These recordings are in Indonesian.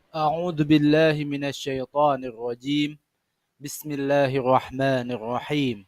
أعوذ بالله من الشيطان الرجيم. بسم الله الرحمن الرحيم.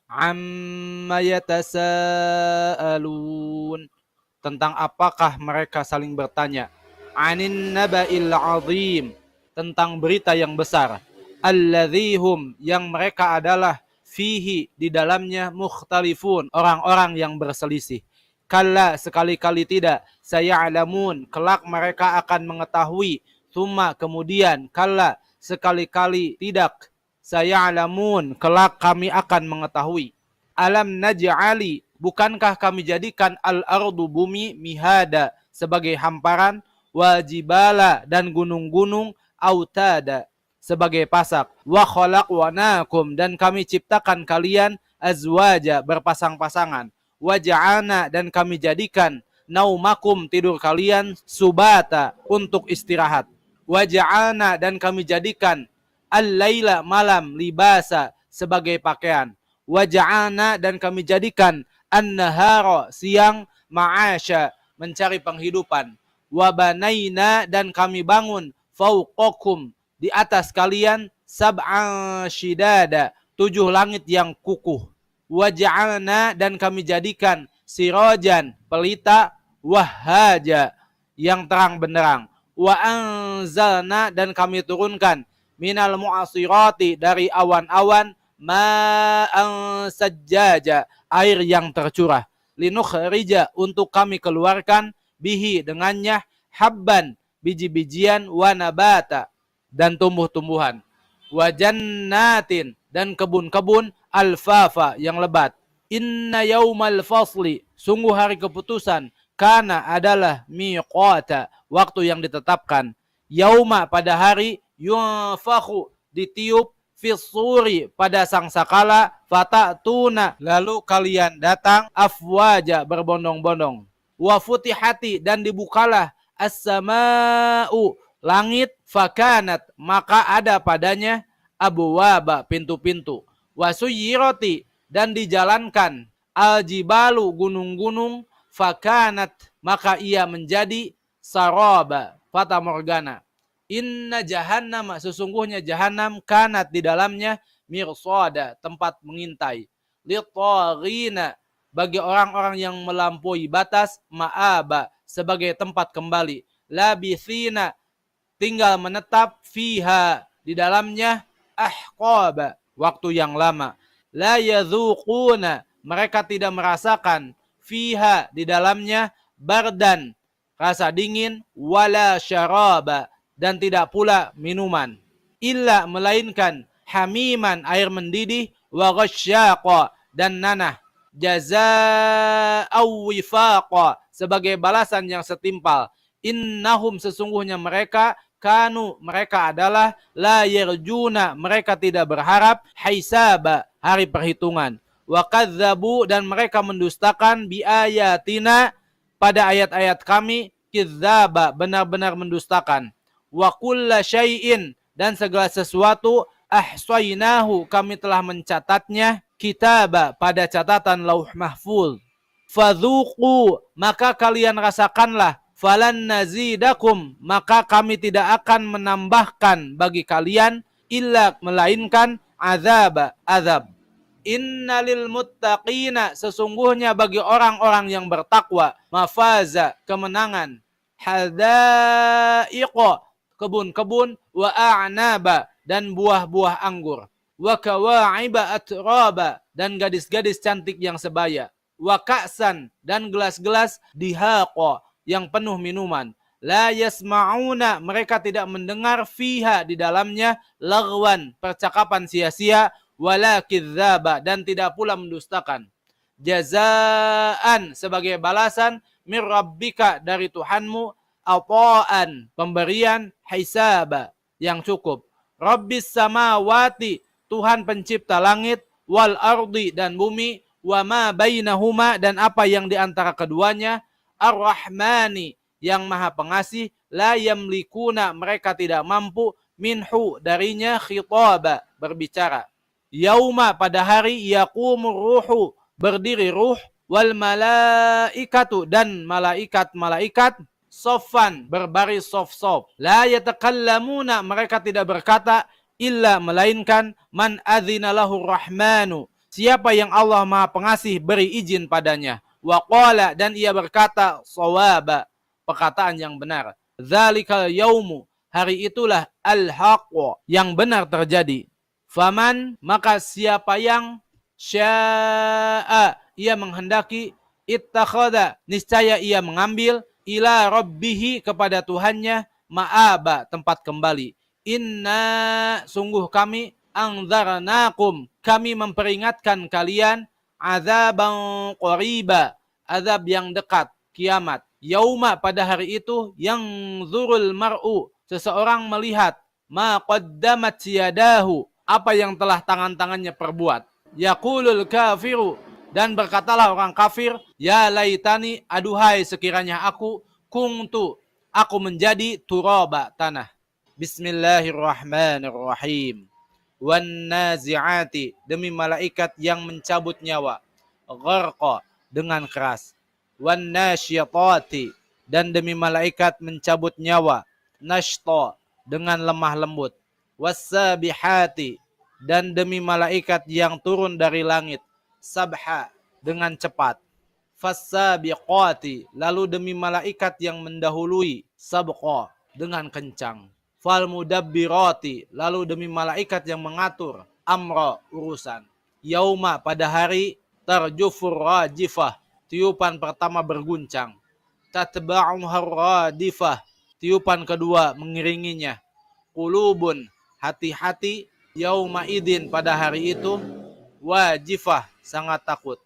Amma yatasaalun, tentang apakah mereka saling bertanya. Anin naba'il azim, tentang berita yang besar. Alladzihum, yang mereka adalah fihi, di dalamnya mukhtalifun, orang-orang yang berselisih. Kalla, sekali-kali tidak. Saya'lamun, kelak mereka akan mengetahui. Thumma, kemudian. Kalla, sekali-kali tidak. Saya'lamun, kelak kami akan mengetahui. Alam naj'ali, bukankah kami jadikan al-ardu, bumi, mihada, sebagai hamparan, wajibala, dan gunung-gunung, autada, sebagai pasak, wa khalaqnakum, dan kami ciptakan kalian, azwaja, berpasang-pasangan, wa ja'ana, dan kami jadikan naumakum, tidur kalian, subata, untuk istirahat, wa ja'ana, dan kami jadikan al-laila, malam, libasa, sebagai pakaian, wa ja'ana, dan kami jadikan an-nahara, siang, ma'asya, mencari penghidupan, wa banaina, dan kami bangun fauqakum, di atas kalian, sab'an shidada, 7 langit yang kukuh, wa ja'alna, dan kami jadikan sirajan, pelita, wahhaja, yang terang benderang, wa anzalna, dan kami turunkan minal mu'asirati, dari awan-awan, ma'an sajjaja, air yang tercurah, linukhrija, untuk kami keluarkan, bihi, dengannya, habban, biji-bijian, wa nabata, dan tumbuh-tumbuhan, wa jannatin, dan kebun-kebun, alfafa, yang lebat. Inna yaumal fasli, sungguh hari keputusan, kana, adalah miqata, waktu yang ditetapkan. Yauma, pada hari, yunfakhu, ditiup, fisuri, pada sangsakala, fatatuna, lalu kalian datang, afwaja, berbondong-bondong, wa futihati, dan dibukalah, as-sama'u, langit, fakanat, maka ada padanya, abwaba, pintu-pintu, wa suyirati, dan dijalankan, al-jibalu, gunung-gunung, fakanat, maka ia menjadi, saraba, fata morgana. Inna jahannam, sesungguhnya jahannam, kanat, di dalamnya, mirsada, tempat mengintai, litaghina, bagi orang-orang yang melampaui batas, ma'aba, sebagai tempat kembali, labithina, tinggal menetap, fiha, di dalamnya, ahqaba, waktu yang lama, la yadzuquna, mereka tidak merasakan, fiha, di dalamnya, bardan, rasa dingin, wala syaraba, dan tidak pula minuman, illa, melainkan, hamiman, air mendidih, wa ghasyaqa, dan nanah, jazaa'aw wifaqa, sebagai balasan yang setimpal. Innahum, sesungguhnya mereka, kanu, mereka adalah, la yarjuna, mereka tidak berharap, hisaba, hari perhitungan, wa kadzabu, dan mereka mendustakan, bi ayatina, pada ayat-ayat kami, kidzaba, benar-benar mendustakan, wa kulla syai'in, dan segala sesuatu, ahsainahu, kami telah mencatatnya, kitaba, pada catatan lauh mahfuz, fadzuqu, maka kalian rasakanlah, falan nazidakum, maka kami tidak akan menambahkan bagi kalian, illa, melainkan, azab, azab. Innalil muttaqina, sesungguhnya bagi orang-orang yang bertakwa, mafaza, kemenangan, hadaiqa, kebun-kebun, wa a'naba, dan buah-buah anggur, wa kawa'iba atraba, dan gadis-gadis cantik yang sebaya, wa ka'san, dan gelas-gelas, dihaqa, yang penuh minuman, la yasma'una, mereka tidak mendengar, fiha, di dalamnya, lagwan, percakapan sia-sia, wala kidzaba, dan tidak pula mendustakan, jazaan, sebagai balasan, mir rabbika, dari Tuhanmu, ata'an, pemberian, hisaba, yang cukup, rabbis samawati, Tuhan pencipta langit, wal ardi, dan bumi, wa ma bainahuma, dan apa yang di antara keduanya, ar-rahmani, yang maha pengasih, la yamlikuna, mereka tidak mampu, minhu, darinya, khitaba, berbicara. Yauma, pada hari, yaqumur ruhu, berdiri ruh, wal malaikatu, dan malaikat-malaikat, soffan, berbaris sof-sof. La yatakallamuna, mereka tidak berkata, illa melainkan man adzina lahu rahmanu, siapa yang Allah Maha Pengasih beri izin padanya. Wa qala, dan ia berkata shawaba, perkataan yang benar. Dzalikal yaumu, hari itulah al-haqq, yang benar terjadi. Faman, maka siapa yang syaa, ia menghendaki, ittakhadha, niscaya ia mengambil, ila rabbihi, kepada Tuhannya, ma'aba, tempat kembali. Inna, sungguh kami, anzarnakum, kami memperingatkan kalian, azaban qariba, azab yang dekat, kiamat. Yauma, pada hari itu, yang zurul mar'u, seseorang melihat, ma qaddamat yadahu, apa yang telah tangan-tangannya perbuat. Yaqulul kafiru, dan berkatalah orang kafir, ya laitani, aduhai sekiranya aku, kuntu, aku menjadi turaba, tanah. Bismillahirrahmanirrahim. Wan nazi'ati, demi malaikat yang mencabut nyawa, gharqa, dengan keras. Wan nasyitati, dan demi malaikat mencabut nyawa, nashta, dengan lemah lembut. Wassabihati, dan demi malaikat yang turun dari langit, sabha, dengan cepat. Fassabiqati, lalu demi malaikat yang mendahului, sabqa, dengan kencang. Falmudabbirati, lalu demi malaikat yang mengatur, amra, urusan. Yauma, pada hari, tarjufur rajifah, tiupan pertama berguncang. Tatba'uhar radifah, tiupan kedua mengiringinya. Qulubun, hati-hati, yauma idin, pada hari itu, wajifah, sangat takut.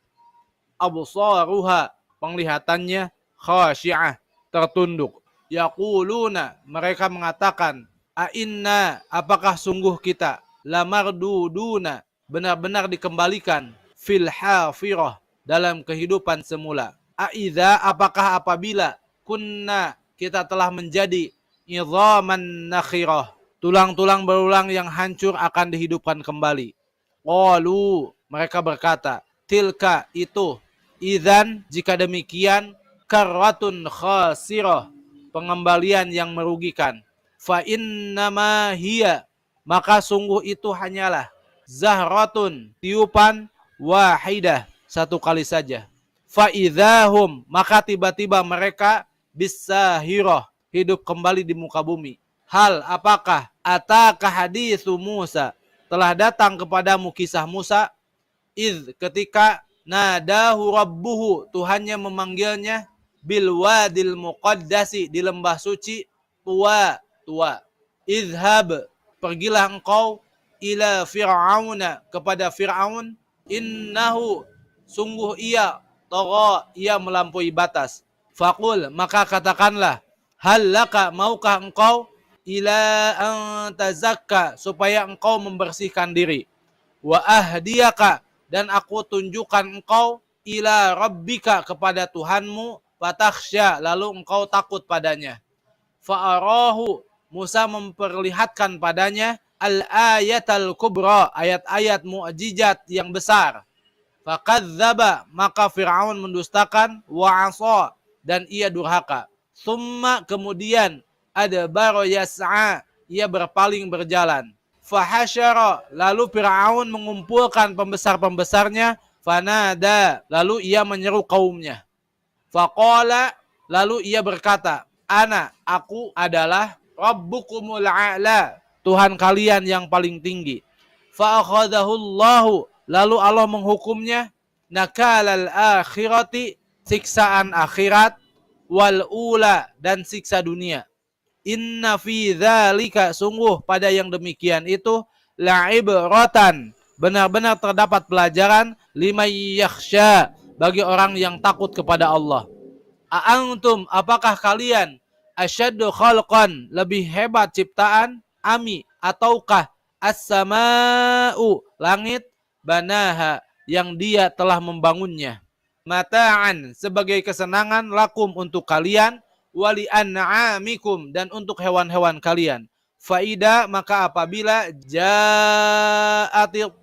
Absaruha, penglihatannya, khasyi'ah, tertunduk. Yaquluna, mereka mengatakan, inna, apakah sungguh kita, lamarduduna, benar-benar dikembalikan, fil hafirah, dalam kehidupan semula. Aidza, apakah apabila, kunna, kita telah menjadi, idhaman nakhirah, tulang-tulang berulang yang hancur akan dihidupkan kembali. Qalu, mereka berkata, tilka, itu, idzan, jika demikian, karratun khasirah, pengembalian yang merugikan. Fa innama hiya, maka sungguh itu hanyalah, zahratun, tiupan, wahidah, satu kali saja. Fa idzahum, maka tiba-tiba mereka, bisahirah, hidup kembali di muka bumi. Hal, apakah, ataka hadithu Musa, telah datang kepadamu kisah Musa, ketika nadahu rabbuhu, Tuhannya memanggilnya, bil wadil muqaddasi, di lembah suci, tua. Idhab, pergilah engkau, ila fir'auna, kepada Fir'aun, innahu, sungguh ia, tagha, ia melampaui batas. Faqul, maka katakanlah, hal laka, maukah engkau, ila an tazakka, supaya engkau membersihkan diri. Wa ahdiyaka, dan aku tunjukkan engkau, ila rabbika, kepada Tuhanmu, fatakhsya, lalu engkau takut padanya. Fa'arahu, Musa memperlihatkan padanya, al-ayatal kubra, ayat-ayat mu'jizat yang besar. Fakadzdzaba, maka Fir'aun mendustakan, wa'asa, dan ia durhaka. Summa, kemudian, adbara yas'a, ia berpaling berjalan. Fahasyara, lalu Fir'aun mengumpulkan pembesar-pembesarnya, fanada, lalu ia menyeru kaumnya. Faqala, lalu ia berkata, ana, aku adalah rabbukumul a'la, Tuhan kalian yang paling tinggi. Fa'akhadahullahu, lalu Allah menghukumnya, nakalal akhirati, siksaan akhirat, wal ula, dan siksa dunia. Inna fi dzalika, sungguh pada yang demikian itu, la'ibratan, benar-benar terdapat pelajaran, liman yakhsha, bagi orang yang takut kepada Allah. A'antum, apakah kalian, asyaddu khalqan, lebih hebat ciptaan, ami, ataukah, as-sama'u, langit, banaha, yang dia telah membangunnya. Mata'an, sebagai kesenangan, lakum, untuk kalian, wali an'amikum, dan untuk hewan-hewan kalian. Faida, maka apabila ja'atil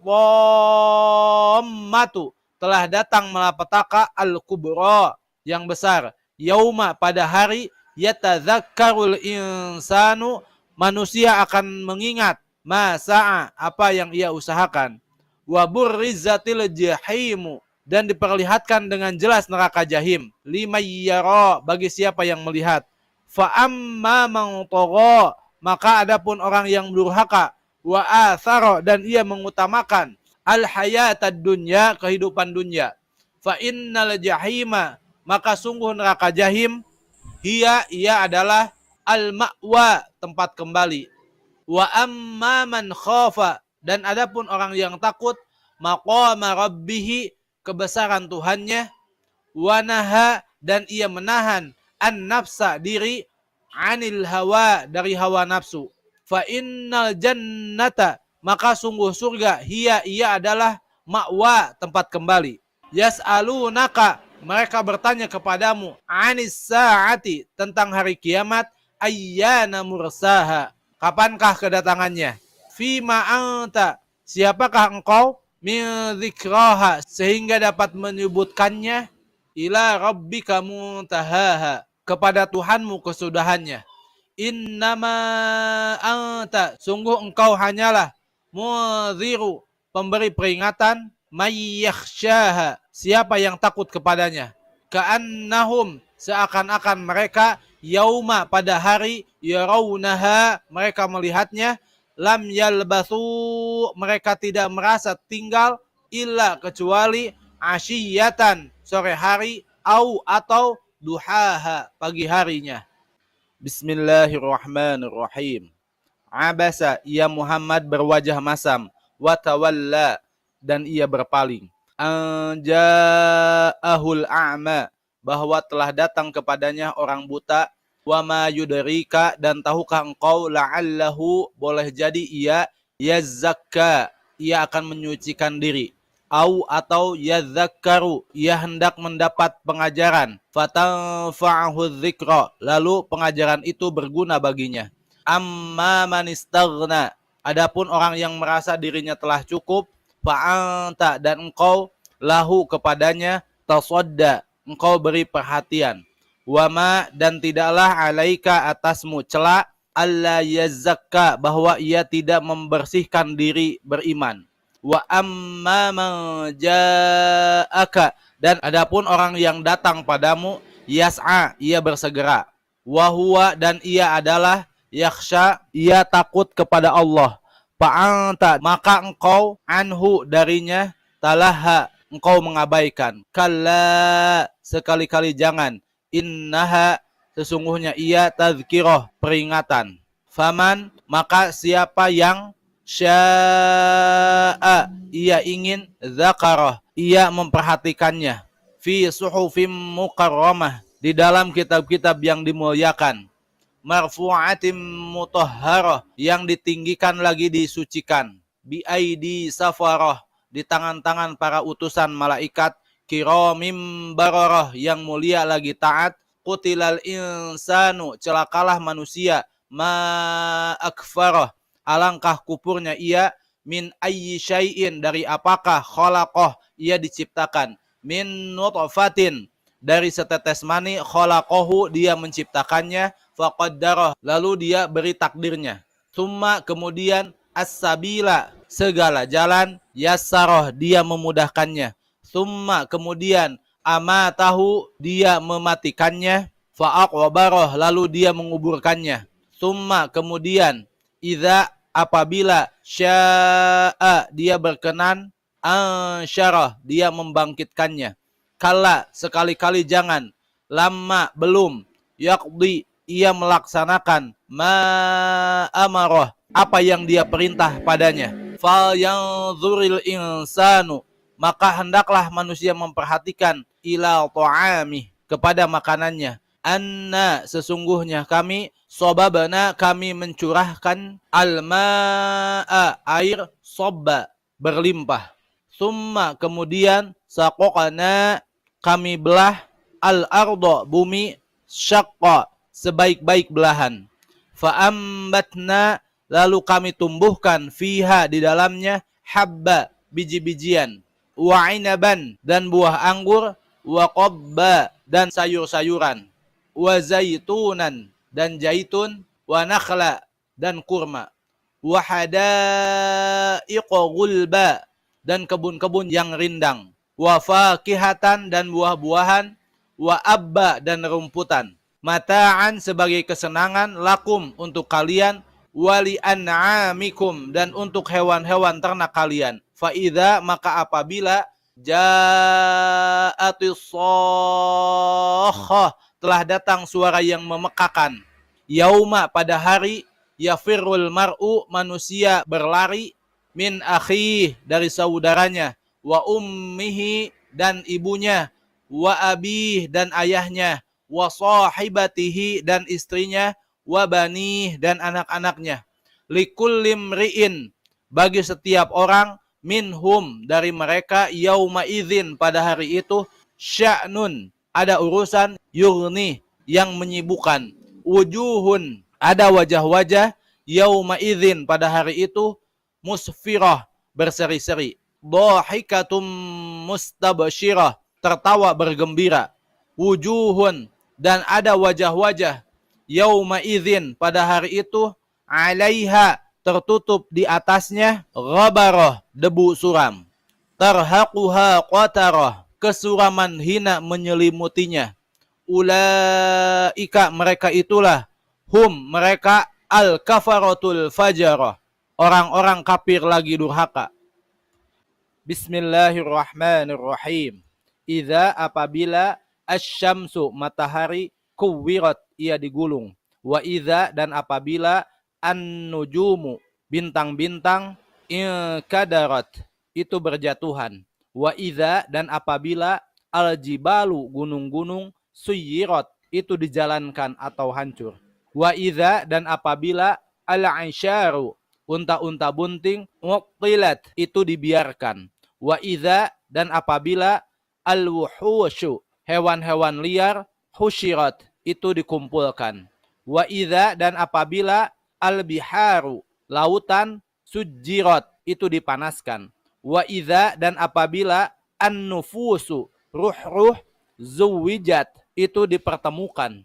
dhammatu, telah datang malapetaka al-kubra, yang besar, yauma, pada hari, yatadzakkarul insanu, manusia akan mengingat masa'a, apa yang ia usahakan. Wa burrizatil jahimu, dan diperlihatkan dengan jelas neraka jahim. Limayyara, bagi siapa yang melihat. Fa amma man tagha, maka adapun orang yang durhaka. Wa athara, dan ia mengutamakan al hayatad dunya, kehidupan dunia. Fa innal jahima, maka sungguh neraka jahim, ia adalah al ma'wa, tempat kembali. Wa amma man khafa, dan adapun orang yang takut maqama rabbih, kebesaran Tuhannya, wa naha, dan ia menahan an nafsa, diri, anil hawa, dari hawa nafsu. Fa innal jannata, maka sungguh surga, ia adalah ma'wa, tempat kembali. Yas'alunaka, mereka bertanya kepadamu, anis sa'ati, tentang hari kiamat, ayyana mursaha, kapankah kedatangannya. Fima anta, siapakah engkau, min dzikraha, sehingga dapat menyebutkannya, ila rabbika muntahaha, kepada Tuhanmu kesudahannya. Innama anta, sungguh engkau hanyalah, munziru, pemberi peringatan, mayyakhsyaha, siapa yang takut kepadanya. Ka'annahum, seakan-akan mereka, yauma, pada hari, yarawnaha, mereka melihatnya, lam yalbathu, mereka tidak merasa tinggal, illa, kecuali, asyiyatan, sore hari, atau duhaha, pagi harinya. Bismillahirrahmanirrahim. Abasa, ia Muhammad berwajah masam, watawalla, dan ia berpaling. Anja'ahul a'ma, bahwa telah datang kepadanya orang buta. Wa ma yudrika, dan tahukah engkau, la'allahu, boleh jadi ia, yazakka, ia akan menyucikan diri. Atau yadzakkaru, ia hendak mendapat pengajaran. Fatanfa'ahu dzikra, lalu pengajaran itu berguna baginya. Amma man istaghna, adapun orang yang merasa dirinya telah cukup, fa'anta, dan engkau, lahu, kepadanya, tasadda, engkau beri perhatian. Wama, dan tidaklah alaika, atasmu, cela, alla yazakka, bahwa ia tidak membersihkan diri beriman. Wa amma man ja'aka, dan adapun orang yang datang padamu, yas'a, ia bersegera. Wa huwa, dan ia adalah, yakhsha, ia takut kepada Allah. Fa'anta, maka engkau, anhu, darinya, talaha, engkau mengabaikan. Kalla, sekali-kali jangan. Innaha, sesungguhnya ia, tazkirah, peringatan. Faman, maka siapa yang sya'a, ia ingin, zakarah, ia memperhatikannya, fi suhufim mukarramah, di dalam kitab-kitab yang dimuliakan, marfu'atim mutahharah, yang ditinggikan lagi disucikan, bi aidi safarah, di tangan-tangan para utusan malaikat, kiramim bararah, yang mulia lagi taat, qutilal insanu, celakalah manusia, ma akfarah, alangkah kupurnya ia, min ayyi syai'in, dari apakah, khalaqah, ia diciptakan, min nutfatin, dari setetes mani, khalaqahu, dia menciptakannya, faqaddarah, lalu dia beri takdirnya. Summa, kemudian, as-sabila, segala jalan, yassarah, dia memudahkannya. Summa, kemudian, amatahu, dia mematikannya, fa'aqwabarah, lalu dia menguburkannya. Summa, kemudian, idza, apabila, sya'a, dia berkenan, ansyarah, dia membangkitkannya. Kalla, sekali-kali jangan, lama, belum, yaqdi, ia melaksanakan, ma amarah, apa yang dia perintah padanya. Fal yanzuril insanu, maka hendaklah manusia memperhatikan, ila ta'amih, kepada makanannya. Anna, sesungguhnya kami, sobabana, kami mencurahkan, al-ma'a, air, sobba, berlimpah. Summa, kemudian, saqaqana, kami belah, al-ardo, bumi, syaqqa, sebaik-baik belahan. Fa'ambatna, lalu kami tumbuhkan, fiha, di dalamnya, habba, biji-bijian, wa inaban, dan buah anggur, wa qobba, dan sayur-sayuran. wa zaitunan dan zaitun, wa nakhla dan kurma, wa hadaiqa gulba dan kebun-kebun yang rindang, wa fakihatan dan buah-buahan, wa abba dan rumputan, mata'an sebagai kesenangan, lakum untuk kalian, wali an'amikum dan untuk hewan-hewan ternak kalian. Fa idza maka apabila ja'atis shakhah telah datang suara yang memekakan, yauma pada hari, yafirul mar'u manusia berlari, min akhi dari saudaranya, wa ummihi dan ibunya, wa abih dan ayahnya, wa sahibatihi dan istrinya, wa banih dan anak-anaknya. Likullim ri'in bagi setiap orang, minhum dari mereka, yauma idzin pada hari itu, sya'nun ada urusan, yughni yang menyibukkan, wujuhun ada wajah-wajah, yauma idzin pada hari itu, musfirah berseri-seri, dhahikatum mustabsyirah tertawa bergembira, wujuhun dan ada wajah-wajah, yauma idzin pada hari itu, alaiha tertutup di atasnya, ghabarah debu suram, tarhaquha qatarah kesuraman hina menyelimutinya, ulaika mereka itulah, hum mereka, al kafaratul fajarah orang-orang kafir lagi durhaka. Bismillahirrahmanirrahim. Idza apabila asyamsu matahari, kuwirat ia digulung, wa idza dan apabila an-nujumu bintang-bintang, inkadarat itu berjatuhan, wa idza dan apabila al-jibalu gunung-gunung, suyirat itu dijalankan atau hancur, wa idza dan apabila al-aisyaru unta-unta bunting, muqtilat itu dibiarkan, wa idza dan apabila al-wuhusyu hewan-hewan liar, husyirat itu dikumpulkan, wa idza dan apabila al-biharu lautan, sujirat itu dipanaskan, wa idza dan apabila an-nufusu ruh-ruh, zuwijat itu dipertemukan,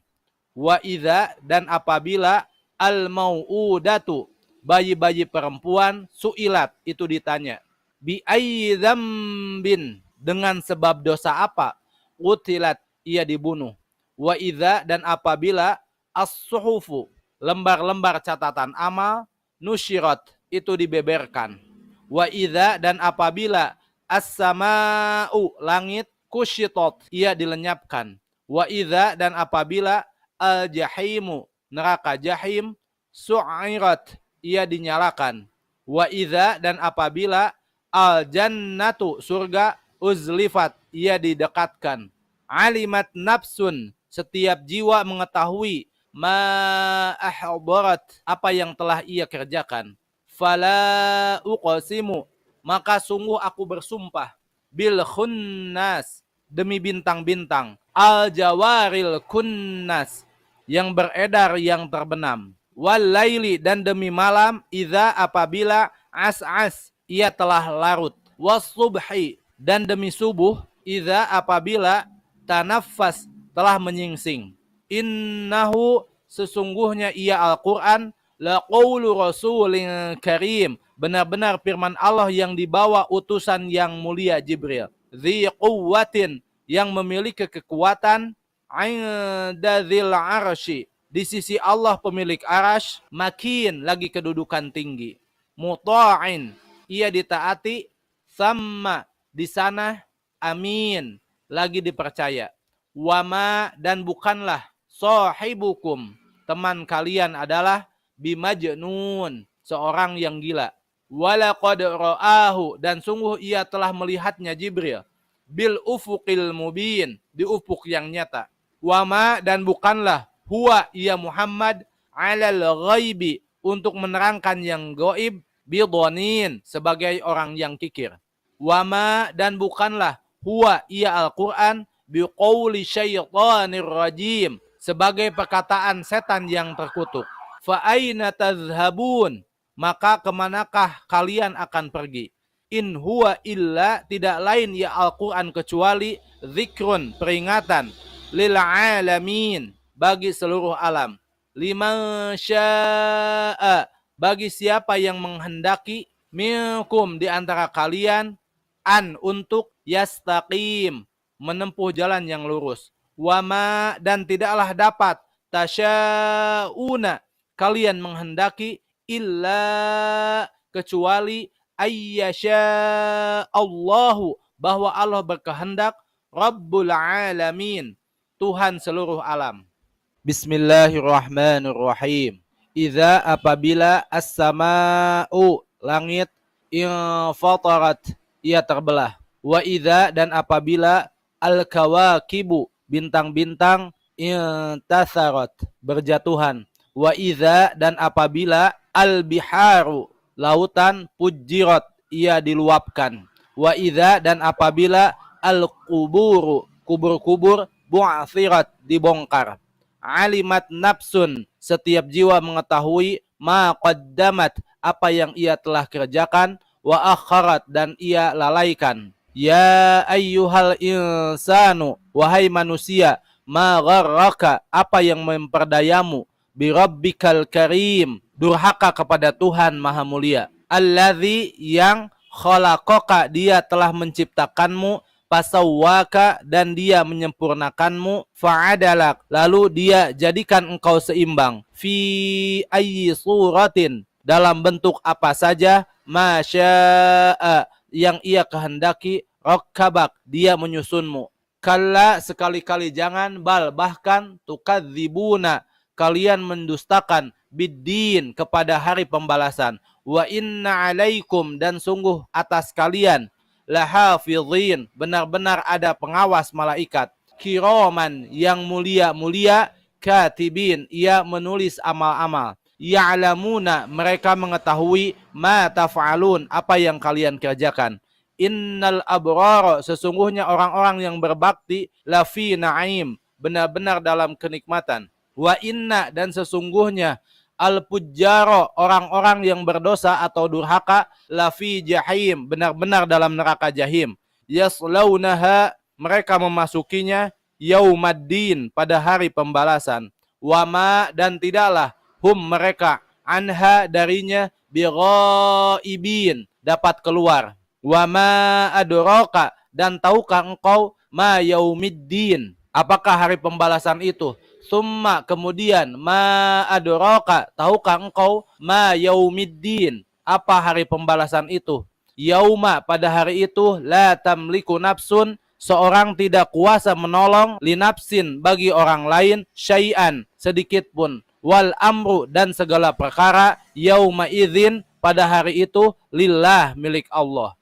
wa idza dan apabila al-mau'udatu bayi-bayi perempuan, su'ilat itu ditanya, bi ayyi dzambin dengan sebab dosa apa, qutilat ia dibunuh, wa idza dan apabila as-suhufu lembar-lembar catatan amal, nusyirat itu dibeberkan, wa idza dan apabila as-sama'u langit, kusyitot ia dilenyapkan, wa idza dan apabila al-jahimu neraka jahim, su'irat ia dinyalakan, wa idza dan apabila al-jannatu surga, uzlifat ia didekatkan, alimat nafsun setiap jiwa mengetahui, ma ahdarat apa yang telah ia kerjakan, fala uqsimu maka sungguh aku bersumpah, bil khunnas demi bintang-bintang, al jawaril kunnas yang beredar yang terbenam, wal laili dan demi malam, idza apabila as'as ia telah larut, was subhi dan demi subuh, idza apabila tanaffas telah menyingsing, innahu sesungguhnya ia Al-Quran, laqaulu rasulin karim benar-benar firman Allah yang dibawa utusan yang mulia Jibril, dzi quwwatin yang memiliki kekuatan, inda dzil arsy di sisi Allah pemilik arash, makin lagi kedudukan tinggi, muta'in ia ditaati, sama di sana, amin lagi dipercaya, wama dan bukanlah, sahibukum teman kalian adalah, bimajnun seorang yang gila, walaqad ra'ahu dan sungguh ia telah melihatnya Jibril, bil ufuqil mubin di ufuk yang nyata, wama dan bukanlah, huwa ia Muhammad, alal ghaibi untuk menerangkan yang gaib, bidonin sebagai orang yang kikir, wama dan bukanlah, huwa ia Al-Quran, biqauli syaitanir rajim sebagai perkataan setan yang terkutuk, fa aina tadhhabun maka kemanakah kalian akan pergi, in huwa illa tidak lain ya Al-Quran kecuali zikrun peringatan, lil alamin bagi seluruh alam. Liman syaa, bagi siapa yang menghendaki, minkum di antara kalian, untuk yastaqim, menempuh jalan yang lurus. Wama, dan tidaklah dapat, tasyauna, kalian menghendaki, illa, kecuali, ayyasya Allahu, bahwa Allah berkehendak, Rabbul alamin, Tuhan seluruh alam. Bismillahirrahmanirrahim. Idza, apabila, as-sama'u, langit, infatarat, ia terbelah. Wa idza, dan apabila, al-kawakibu, bintang-bintang, intatharat, berjatuhan. Wa idza, dan apabila, al-biharu, lautan, fujirat, ia diluapkan. Wa idza, dan apabila, al-quburu, kubur-kubur, bu'athirat, dibongkar. Alimat nafsun, setiap jiwa mengetahui, ma qaddamat, apa yang ia telah kerjakan, wa akharat, dan ia lalaikan. Ya ayyuhal insanu, wahai manusia, ma gharraka, apa yang memperdayamu, bi rabbikal karim, durhaka kepada Tuhan Maha Mulia. Alladzi, yang khalaqaka, dia telah menciptakanmu, pasawwaka, dan dia menyempurnakanmu, fa'adalak, lalu dia jadikan engkau seimbang, fi ayyi suratin, dalam bentuk apa saja, masya'a, yang ia kehendaki, rakkabak, dia menyusunmu. Kalla, sekali-kali jangan, bal, bahkan, tukadzibuna, kalian mendustakan, biddin, kepada hari pembalasan. Wa inna alaikum, dan sungguh atas kalian, lahafidhin, benar-benar ada pengawas malaikat, kiraman, yang mulia-mulia, katibin, ia menulis amal-amal, ya'lamuna, mereka mengetahui, ma taf'alun, apa yang kalian kerjakan. Innal abrar, sesungguhnya orang-orang yang berbakti, lafi na'im, benar-benar dalam kenikmatan. Wa inna, dan sesungguhnya, al-pujjaro, orang-orang yang berdosa atau durhaka, lafi jahim, benar-benar dalam neraka jahim. Yaslaunaha, mereka memasukinya, yaumaddin, pada hari pembalasan. Wama, dan tidaklah, hum, mereka, anha, darinya, bighaibin, dapat keluar. Wama adraka, dan tahukah engkau, ma yaumiddin, apakah hari pembalasan itu? Summa, kemudian, ma adraka, tahukah engkau, ma yaumiddin, apa hari pembalasan itu? Yauma, pada hari itu, la tamliku nafsun, seorang tidak kuasa menolong, linafsin, bagi orang lain, syai'an, sedikit pun, wal amru, dan segala perkara, yauma idzin, pada hari itu, lillah, milik Allah.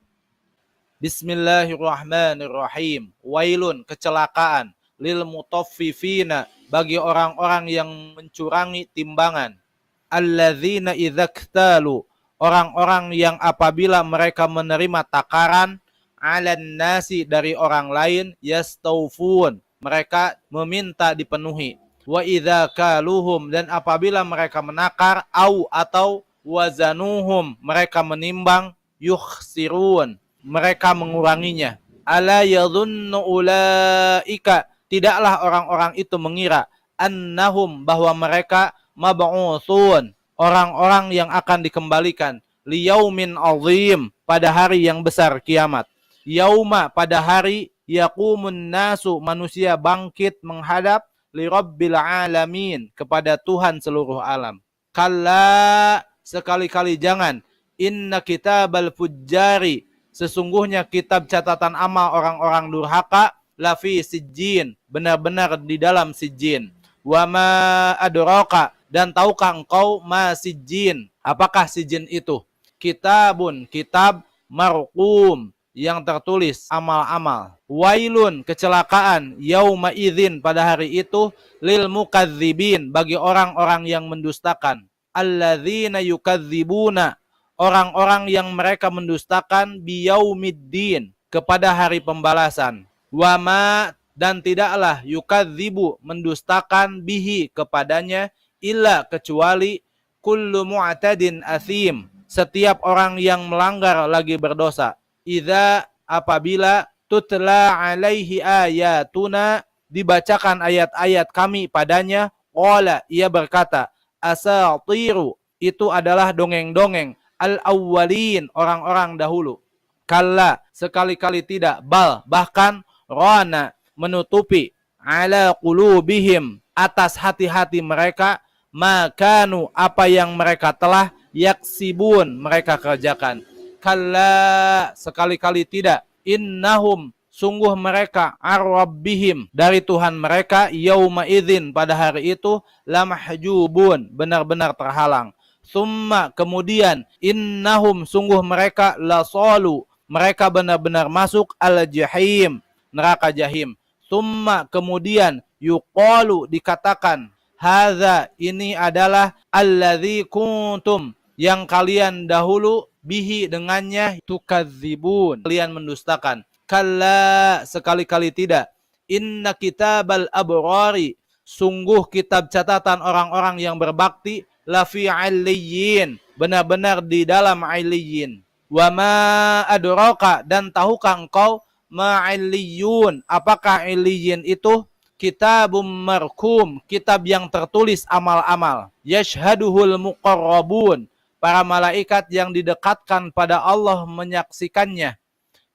Bismillahirrahmanirrahim. Wailun, kecelakaan, lil mutaffifina, bagi orang-orang yang mencurangi timbangan. Alladzina idzaktalu, orang-orang yang apabila mereka menerima takaran, alan nasi, dari orang lain, yastaufun, mereka meminta dipenuhi. Wa idza kaluhum, dan apabila mereka menakar, au, atau wazanuhum, mereka menimbang, yukhsirun, mereka menguranginya. Ala yadhunnu ulaika, tidaklah orang-orang itu mengira, annahum, bahwa mereka, mab'utsun, orang-orang yang akan dikembalikan, liyaumin azim, pada hari yang besar kiamat. Yauma, pada hari, yaqumun nasu, manusia bangkit menghadap, lirabbil alamin, kepada Tuhan seluruh alam. Kalla, sekali-kali jangan, inna kitabal fujjari, sesungguhnya kitab catatan amal orang-orang durhaka, lafi sijjin, benar-benar di dalam sijjin. Wa ma adraka, dan tahukah engkau, ma sijjin, apakah sijjin itu? Kitabun, kitab, marqum, yang tertulis amal-amal. Wailun, kecelakaan, yauma idzin, pada hari itu, lil mukadzibin, bagi orang-orang yang mendustakan. Alladzina yukadzibuna, orang-orang yang mereka mendustakan, biyaumiddin, kepada hari pembalasan. Wama, dan tidaklah, yukadzibu, mendustakan, bihi, kepadanya, illa, kecuali, kullu mu'tadin athim, setiap orang yang melanggar lagi berdosa. Idza, apabila, tutla alaihi ayatuna, dibacakan ayat-ayat kami padanya, qala, ia berkata, asatiru, itu adalah dongeng-dongeng al-awwalin, orang-orang dahulu. Kalla, sekali-kali tidak, bal, bahkan rana, menutupi, ala qulubihim, atas hati-hati mereka, makanu, apa yang mereka telah yaksibun, mereka kerjakan. Kalla, sekali-kali tidak, innahum, sungguh mereka, ar-rabbihim, dari Tuhan mereka, yauma idzin, pada hari itu, lamahjubun, benar-benar terhalang. Summa, kemudian, innahum, sungguh mereka, lasalu, mereka benar-benar masuk al-jahim, neraka jahim. Summa, kemudian, yuqalu, dikatakan, hadza, ini adalah alladzi kuntum, yang kalian dahulu bihi, dengannya, tukadzibun, kalian mendustakan. Kalla, sekali-kali tidak. Inna kitabal abrari, sungguh kitab catatan orang-orang yang berbakti, lafi aliyyin, benar-benar di dalam aliyyin. Wa ma adraka, dan tahukah engkau ma aliyun, apakah aliyyin itu? Kitabum markum, kitab yang tertulis amal-amal. Yashhaduhul muqarrabun, para malaikat yang didekatkan pada Allah menyaksikannya.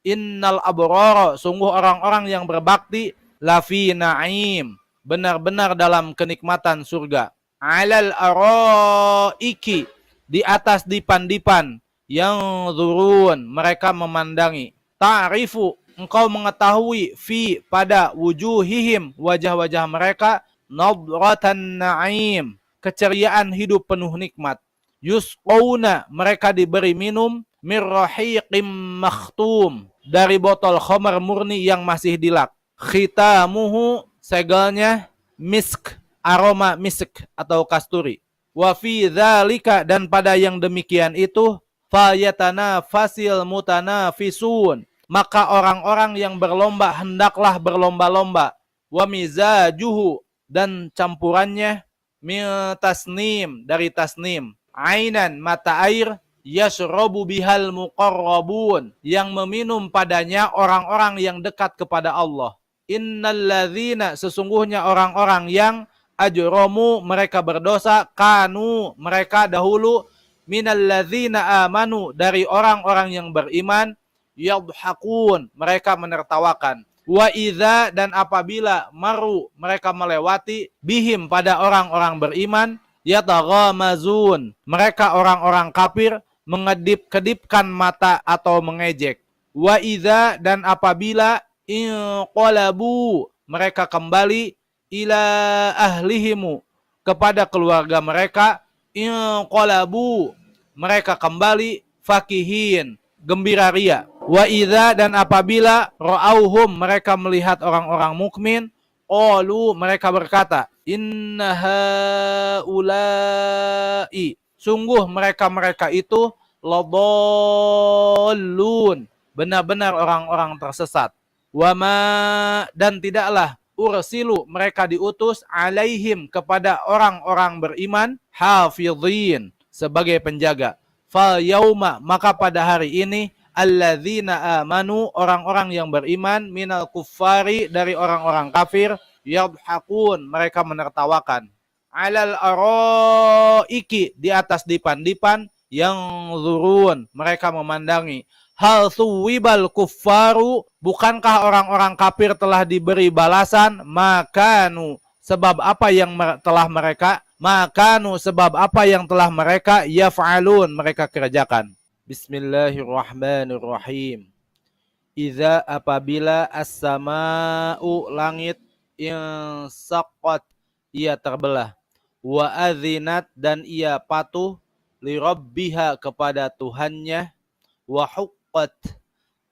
Innal abrara, sungguh orang-orang yang berbakti, lafi na'im, benar-benar dalam kenikmatan surga. Alal araiki, di atas dipan-dipan, yang zurun, mereka memandangi. Ta'rifu, engkau mengetahui, fi, pada wujuhihim, wajah-wajah mereka, nadratan na'im, keceriaan hidup penuh nikmat. Yusqawna, mereka diberi minum, mir rahiqim makhtum, dari botol khamar murni yang masih dilak. Khitamuhu, segelnya, misk, aroma misk atau kasturi. Wa fi dzalika, dan pada yang demikian itu, fayatanafasil mutanafisun, maka orang-orang yang berlomba hendaklah berlomba-lomba. Wa mizajuhu, dan campurannya, min tasnim, dari tasnim. Ainan, mata air, yashrabu bihal muqarrabun, yang meminum padanya orang-orang yang dekat kepada Allah. Innalladzina, sesungguhnya orang-orang yang ajramu, mereka berdosa, kanu, mereka dahulu, minalladzina amanu, dari orang-orang yang beriman, yadhakun, mereka menertawakan. Wa idza, dan apabila maru, mereka melewati, bihim, pada orang-orang beriman, yataghamazun, mereka orang-orang kafir mengedip-kedipkan mata atau mengejek. Wa idza, dan apabila, inqalabu, mereka kembali, ila ahlihimu, kepada keluarga mereka, inqalabu, mereka kembali, fakihin, gembira ria. Wa idza, dan apabila, ra'auhum, mereka melihat orang-orang mukmin, qalu, mereka berkata, inna haula'i, sungguh mereka-mereka itu, ladallun, benar-benar orang-orang tersesat. Wa ma, dan tidaklah, ursilu, mereka diutus, alaihim, kepada orang-orang beriman, hafidhin, sebagai penjaga. Fal yauma, maka pada hari ini, alladzina amanu, orang-orang yang beriman, minal kuffari, dari orang-orang kafir, yadhakun, mereka menertawakan. Alal araiki, di atas dipan-dipan, yang zurun, mereka memandangi. Hal suwibal kuffaru, bukankah orang-orang kafir telah diberi balasan, makanu, sebab apa yang telah mereka, makanu, sebab apa yang telah mereka, yaf'alun, mereka kerjakan. Bismillahirrahmanirrahim. Iza, apabila, as-sama'u, langit, insaqat, ia terbelah. Wa adzinat, dan ia patuh, li rabbiha, kepada Tuhannya. Wa huqqat,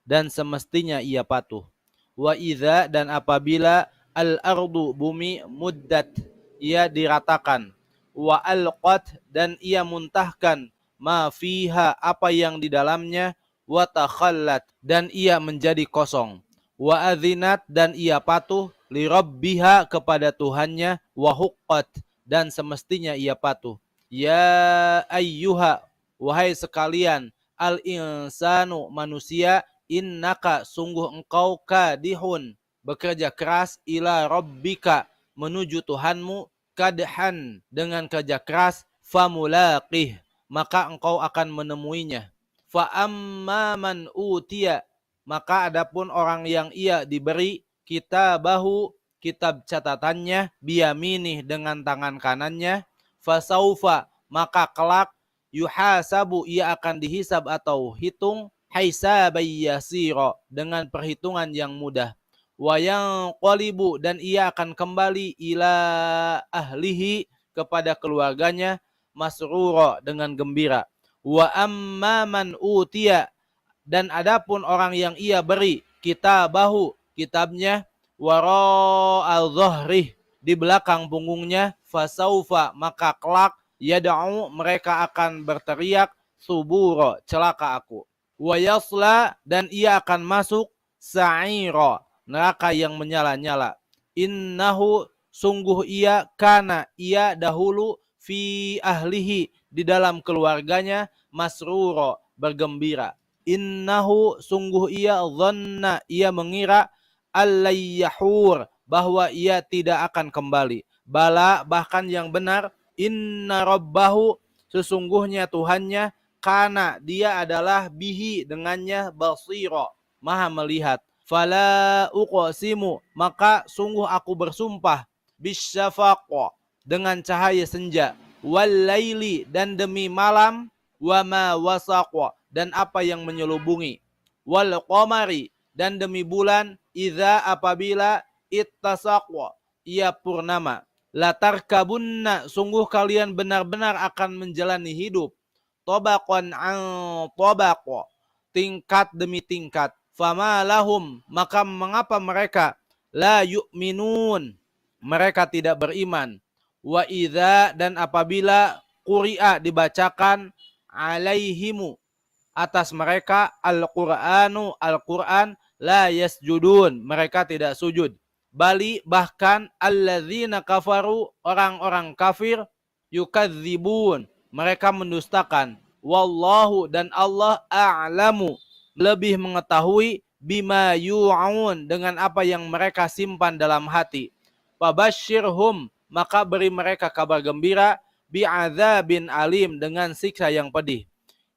dan semestinya ia patuh. Wa idza, dan apabila, al-ardu, bumi, muddat, ia diratakan. Wa alqat, dan ia muntahkan, ma fiha, apa yang di dalamnya, wa takhallat, dan ia menjadi kosong. Wa adzinat, dan ia patuh, li rabbiha, kepada Tuhannya. Wa huqqat, dan semestinya ia patuh. Ya ayyuha, wahai sekalian, al insanu, manusia, innaka, sungguh engkau, kadihun, bekerja keras, ila rabbika, menuju Tuhanmu, kadhan, dengan kerja keras, famulaqih, maka engkau akan menemuinya. Fa amma man utiya, maka adapun orang yang ia diberi kitabahu, kitab catatannya, biyaminih, dengan tangan kanannya, fasaufa, maka kelak, yuhasabu, ia akan dihisab atau hitung, hisaban yasira, dengan perhitungan yang mudah. Wa yanqalibu, dan ia akan kembali, ila ahlihi, kepada keluarganya, masrura, dengan gembira. Wa amma man utiya, dan adapun orang yang ia beri kitabahu, kitabnya, wara al-dhahrih, di belakang punggungnya, fasaufa, maka kelak, yad'u, mereka akan berteriak, subura, celaka aku. Wa yasla, dan ia akan masuk, sa'ira, neraka yang menyala-nyala. Innahu, sungguh ia, kana, ia dahulu, fi ahlihi, di dalam keluarganya, masrura, bergembira. Innahu, sungguh ia, dhanna, ia mengira, allayyahur, bahwa ia tidak akan kembali. Bala, bahkan yang benar, inna rabbahu, sesungguhnya Tuhannya, kana, dia adalah, bihi, dengannya, basira, maha melihat. Fala uqsimu, maka sungguh aku bersumpah, bisyafaq, dengan cahaya senja, wal laili, dan demi malam, wa ma wasaq, dan apa yang menyelubungi, wal qamari, dan demi bulan, idza, apabila, ittasaq, ia purnama, latarkabunna, sungguh kalian benar-benar akan menjalani hidup, tabaqan an tabaq, tingkat demi tingkat. Fama lahum, maka mengapa mereka, la yu'minun, mereka tidak beriman. Wa idza, dan apabila, quri'a, dibacakan, alaihimu, atas mereka, al-Qur'anu, Al-Qur'an, la yasjudun, mereka tidak sujud. Bali, bahkan, alladzina kafaru, orang-orang kafir, yukadzibun, mereka mendustakan. Wallahu, dan Allah, a'lamu, lebih mengetahui, bima yu'aun, dengan apa yang mereka simpan dalam hati. Fabashshirhum, maka beri mereka kabar gembira, bi'adzabin alim, dengan siksa yang pedih.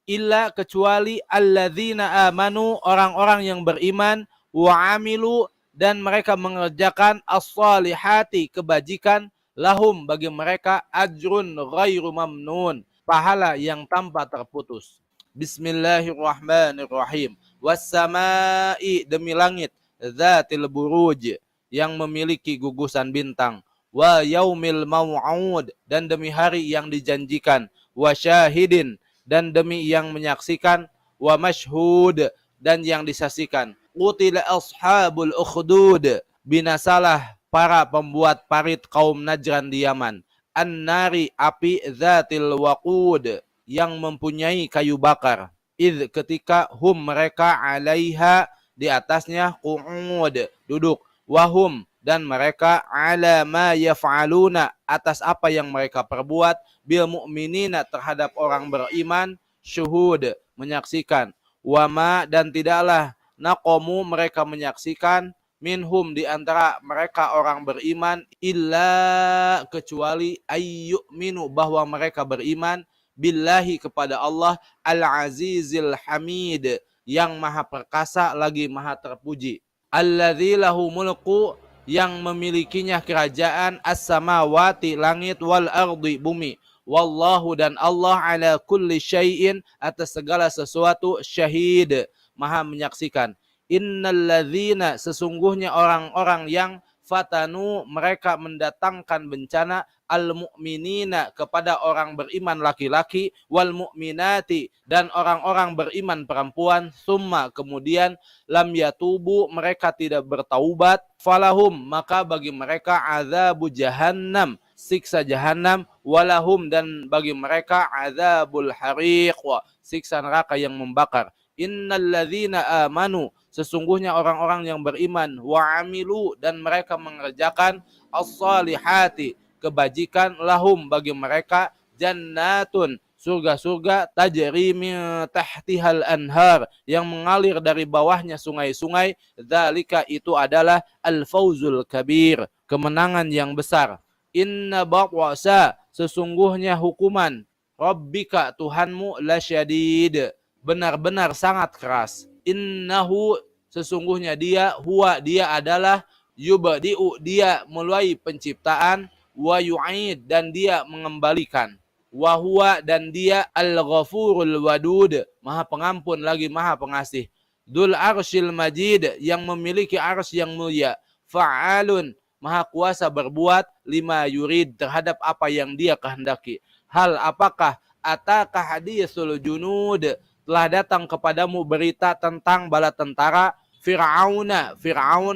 Illa, kecuali, alladzina amanu, orang-orang yang beriman, wa amilu, dan mereka mengerjakan, as-salihati, kebajikan, lahum, bagi mereka, ajrun ghairu mamnun, pahala yang tanpa terputus. Bismillahirrahmanirrahim. Wassamai, demi langit, dzatil buruj, yang memiliki gugusan bintang. Wa yaumil mau'ud, dan demi hari yang dijanjikan. Wa syahidin, dan demi yang menyaksikan. Wa mashhud, dan yang disaksikan. Qutila ashabul ukhdud, binasalah para pembuat parit kaum Najran di Yaman. An-nari, api, dzatil waqud, yang mempunyai kayu bakar. Idh, ketika, hum, mereka, alaiha, di atasnya, qu'ud, duduk. Wahum, dan mereka, ala ma yaf'aluna, atas apa yang mereka perbuat, bil mu'minina, terhadap orang beriman, syuhud, menyaksikan. Wama, dan tidaklah, naqomu, mereka menyaksikan, minhum, di antara mereka orang beriman, illa, kecuali, ayyu'minu, bahwa mereka beriman, billahi, kepada Allah, al-azizil hamid, yang maha perkasa lagi maha terpuji. Alladzi lahu mulku, yang memilikinya kerajaan, as-samawati, langit, wal ardi, bumi. Wallahu, dan Allah, ala kulli syai'in, atas segala sesuatu, syahid, maha menyaksikan. Innalladzina, sesungguhnya orang-orang yang, fatanu, mereka mendatangkan bencana, al-mu'minina, kepada orang beriman laki-laki, wal mu'minati, dan orang-orang beriman perempuan, summa, kemudian, lam yatubu, mereka tidak bertaubat, falahum, maka bagi mereka, azabu jahannam, siksa jahannam, walahum, dan bagi mereka, azabul hariq, siksa neraka yang membakar. Innalladzina amanu, sesungguhnya orang-orang yang beriman, wa amilu, dan mereka mengerjakan, as-salihati, kebajikan, lahum, bagi mereka, jannatun, surga-surga tajri min tahtihal anhar, yang mengalir dari bawahnya sungai-sungai. Dzalika itu adalah al-fauzul kabir, kemenangan yang besar. Inna batsa, sesungguhnya hukuman Rabbika, Tuhanmu, lasyadid, benar-benar sangat keras. Innahu, sesungguhnya dia, huwa, dia adalah, yubdi'u, dia mulai penciptaan, wa yu'id, dan dia mengembalikan, wa huwa, dan dia al-ghafurul wadud, maha pengampun lagi maha pengasih. Dzul arsyil majid, yang memiliki arsy yang mulia. Fa'alun, maha kuasa berbuat, lima yurid, terhadap apa yang dia kehendaki. Hal, apakah, ataka hadisul junud, telah datang kepadamu berita tentang bala tentara Fir'aun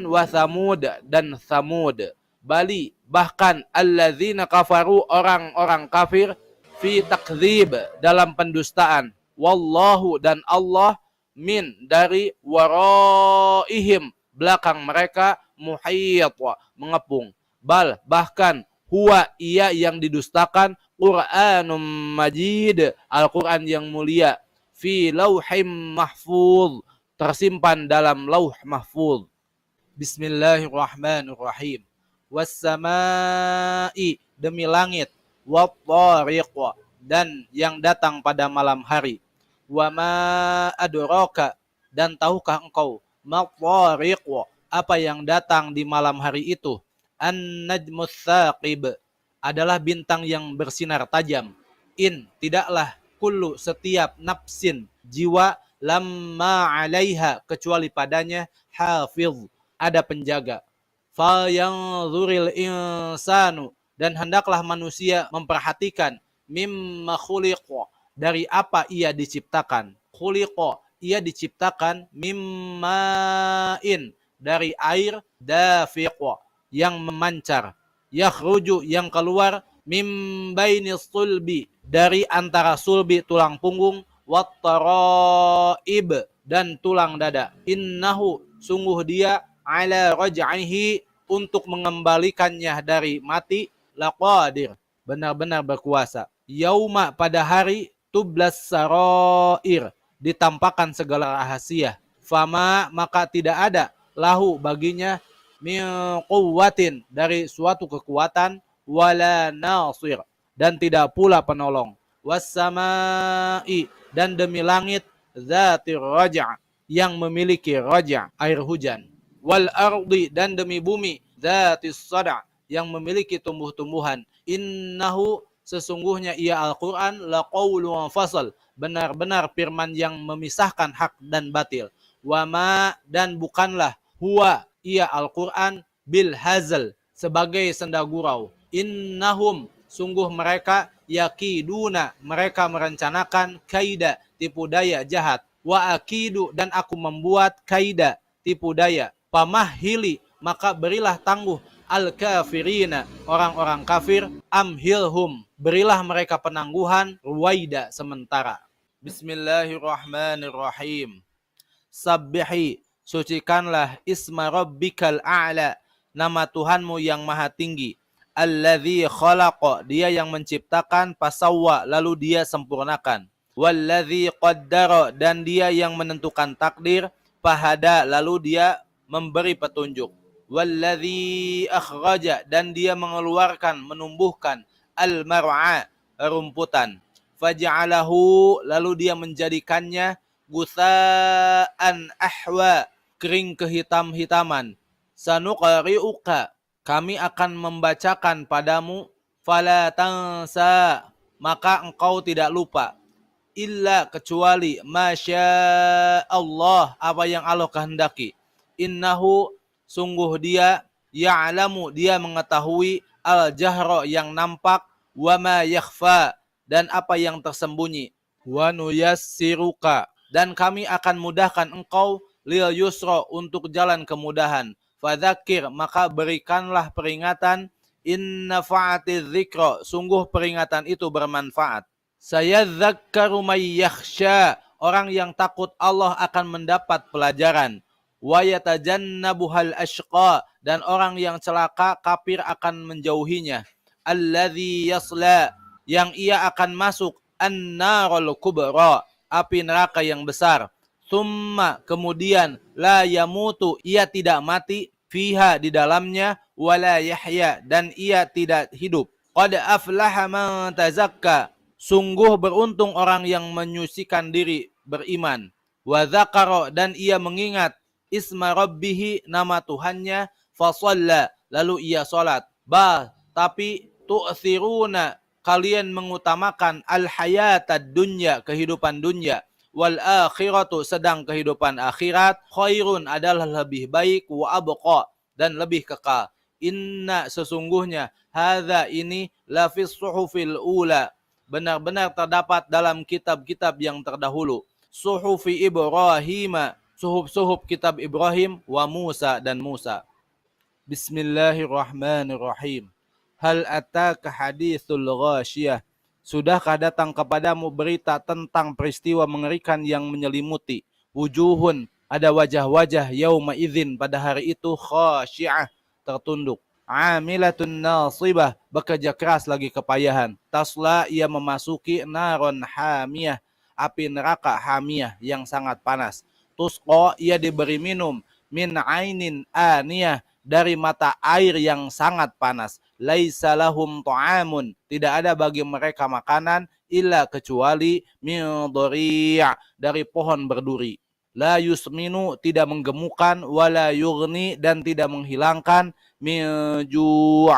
wa Thamud, dan Thamud. Bali, bahkan alladzina kafaru, orang-orang kafir, fi takdzib, dalam pendustaan. Wallahu, dan Allah, min, dari, waraihim, belakang mereka, muhit, mengepung. Bal, bahkan, huwa, ia yang didustakan, Qur'anum majid, Al-Quran yang mulia, fi lauhim mahfuz, tersimpan dalam lauh mahfuz. Bismillahirrahmanirrahim. Wassamai, demi langit, wattariq, dan yang datang pada malam hari. Wama adraka, dan tahukah engkau, mattariq, apa yang datang di malam hari itu. An-najmus tsaqib, adalah bintang yang bersinar tajam. In, tidaklah, kullu, setiap, nafsin, jiwa, lamma alaiha, kecuali padanya, hafiz, ada penjaga. Fayanzuril insanu, dan hendaklah manusia memperhatikan, mimma khuliqa, dari apa ia diciptakan. Khuliqa, ia diciptakan, mimma'in, dari air, dafiqa, yang memancar. Yakhruju, yang keluar, mim bainis sulbi, dari antara sulbi, tulang punggung, wattaraib, dan tulang dada. Innahu, sungguh dia, ala raj'ihi, untuk mengembalikannya dari mati, laqadir, benar-benar berkuasa. Yauma, pada hari, tublas sarair, ditampakkan segala rahasia. Fama, maka tidak ada, lahu, baginya, min quwwatin, dari suatu kekuatan, wala nasir, dan tidak pula penolong. Wassamai, dan demi langit, dzatir raja', yang memiliki raja', air hujan. Wal ardi, dan demi bumi, dzatis sada', yang memiliki tumbuh-tumbuhan. Innahu, sesungguhnya ia Al-Quran, laqaulun fasal, benar-benar firman yang memisahkan hak dan batil. Wama, dan bukanlah, huwa, ia Al-Quran, bil hazal, sebagai senda gurau. Innahum, sungguh mereka, yakiduna, mereka merencanakan, kaida, tipu daya jahat. Wa akidu, dan aku membuat, kaida, tipu daya. Pamahili, maka berilah tangguh, al-kafirina, orang-orang kafir, amhilhum, berilah mereka penangguhan, ruwaida, sementara. Bismillahirrahmanirrahim. Sabbihi, sucikanlah, isma rabbikal a'la, nama Tuhanmu yang maha tinggi. Alladzi khalaqa, dia yang menciptakan, pasawwa, lalu dia sempurnakan. Walladzi qaddara, dan dia yang menentukan takdir, fahada, lalu dia memberi petunjuk. Walladzi akhraja, dan dia mengeluarkan, menumbuhkan, al-mar'a, rumputan. Faja'alahu, lalu dia menjadikannya, gusaan ahwa, kering kehitam-hitaman. Sanuqri'uka, kami akan membacakan padamu, fala tansa, maka engkau tidak lupa. Illa, kecuali, masya Allah, apa yang Allah kehendaki. Innahu, sungguh dia, ya'lamu, dia mengetahui, al-jahra, yang nampak, wa ma yakhfa, dan apa yang tersembunyi. Wa nuyassiruka, dan kami akan mudahkan engkau, lil yusra, untuk jalan kemudahan. Fadzakir, maka berikanlah peringatan, inna fa'atiz dzikra, sungguh peringatan itu bermanfaat. Sayadzakkaru may yakhsha, orang yang takut Allah akan mendapat pelajaran. Wa yatajannabuhal ashqa, dan orang yang celaka, kafir, akan menjauhinya. Alladzi yasla, yang ia akan masuk, an-narul kubra, api neraka yang besar. Summa, kemudian, la yamutu, ia tidak mati, fiha, di dalamnya, wala yahya, dan ia tidak hidup. Qad aflaha man tazakka, sungguh beruntung orang yang menyucikan diri beriman. Wa dzakara, dan ia mengingat isma rabbihi, nama Tuhannya, fasalla, lalu ia salat. Tapi tu'thiruna, kalian mengutamakan al-hayatad dunya, kehidupan dunia, wal akhiratu, sedang kehidupan akhirat, khairun, adalah lebih baik, wa abqa, dan lebih kekal. Inna, sesungguhnya, hadza, ini, lafis suhufil ula, benar-benar terdapat dalam kitab-kitab yang terdahulu. Suhufi Ibrahim, suhuf-suhuf kitab Ibrahim, wa Musa, dan Musa. Bismillahirrahmanirrahim. Hal ataka hadithul ghasyiyah, sudahkah datang kepadamu berita tentang peristiwa mengerikan yang menyelimuti? Wujuhun, ada wajah-wajah, yauma idzin, pada hari itu, khasyi'ah, tertunduk. Amilatun nasibah, bekerja keras lagi kepayahan. Tasla, ia memasuki naron hamiyah, api neraka hamiyah yang sangat panas. Tusqa, ia diberi minum, min ainin aniyah, dari mata air yang sangat panas. Laisa lahum ta'amun, tidak ada bagi mereka makanan, illa, kecuali, min dhari', dari pohon berduri. La yusminu, tidak menggemukkan, wala yughni, dan tidak menghilangkan, min ju',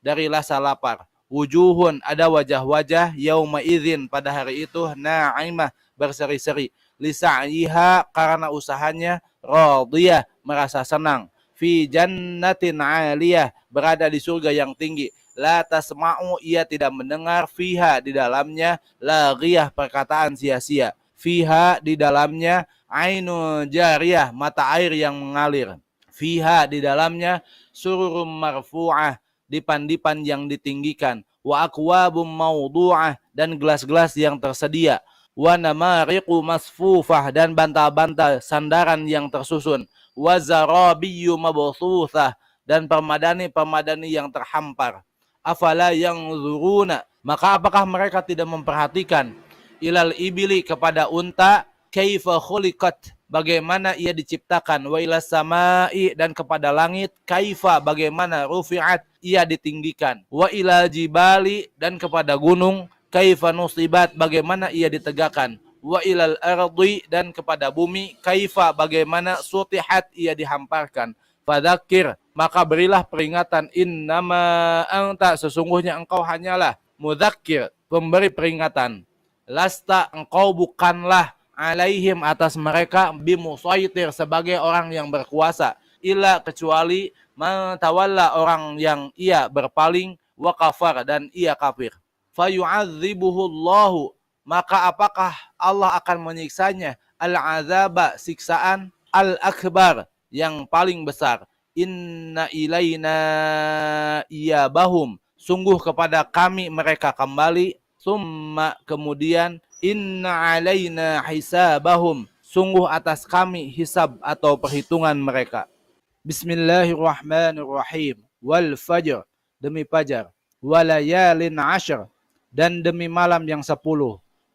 dari rasa lapar. Wujuhun, ada wajah-wajah, yauma idzin, pada hari itu, na'imah, berseri-seri. Lisa'yiha, karena usahanya, radiyah, merasa senang. Fi jannatin 'aliyah, berada di surga yang tinggi. La tasma'u, ia tidak mendengar, fiha, di dalamnya, laghiyah, perkataan sia-sia. Fiha, di dalamnya, ainun jariyah, mata air yang mengalir. Fiha, di dalamnya, sururum marfu'ah, dipan-dipan yang ditinggikan. Wa akwabum mawdu'ah, dan gelas-gelas yang tersedia. Wa namariqu masfufah, dan bantal-bantal sandaran yang tersusun. Wa zarabiyyu mabthuthah, dan permadani-permadani yang terhampar. Afala yanzuruna, maka apakah mereka tidak memperhatikan, ilal ibili, kepada unta, kaifa khuliqat, bagaimana ia diciptakan, wa ilas samai, dan kepada langit, kaifa, bagaimana, rufi'at, ia ditinggikan, wa ilal jibali, dan kepada gunung, kaifa nusibat, bagaimana ia ditegakkan, wa ilal ardi, dan kepada bumi, kaifa, bagaimana, sutihat, ia dihamparkan. Fadzakir, maka berilah peringatan, innama anta, sesungguhnya engkau hanyalah, mudzakir, pemberi peringatan. Lasta, engkau bukanlah, alaihim, atas mereka, bimusaitir, sebagai orang yang berkuasa, illa, kecuali, man tawalla, orang yang ia berpaling, wa kafar, dan ia kafir. Fayu'adzibuhullahu, maka apakah Allah akan menyiksanya, al-azaba, siksaan, al-akbar, yang paling besar. Inna ilaina iyabahum, sungguh kepada kami mereka kembali. Summa, kemudian, inna alaina hisabahum, sungguh atas kami hisab atau perhitungan mereka. Bismillahirrahmanirrahim. Wal fajr, demi fajar. Walayalin ashr, dan demi malam yang 10.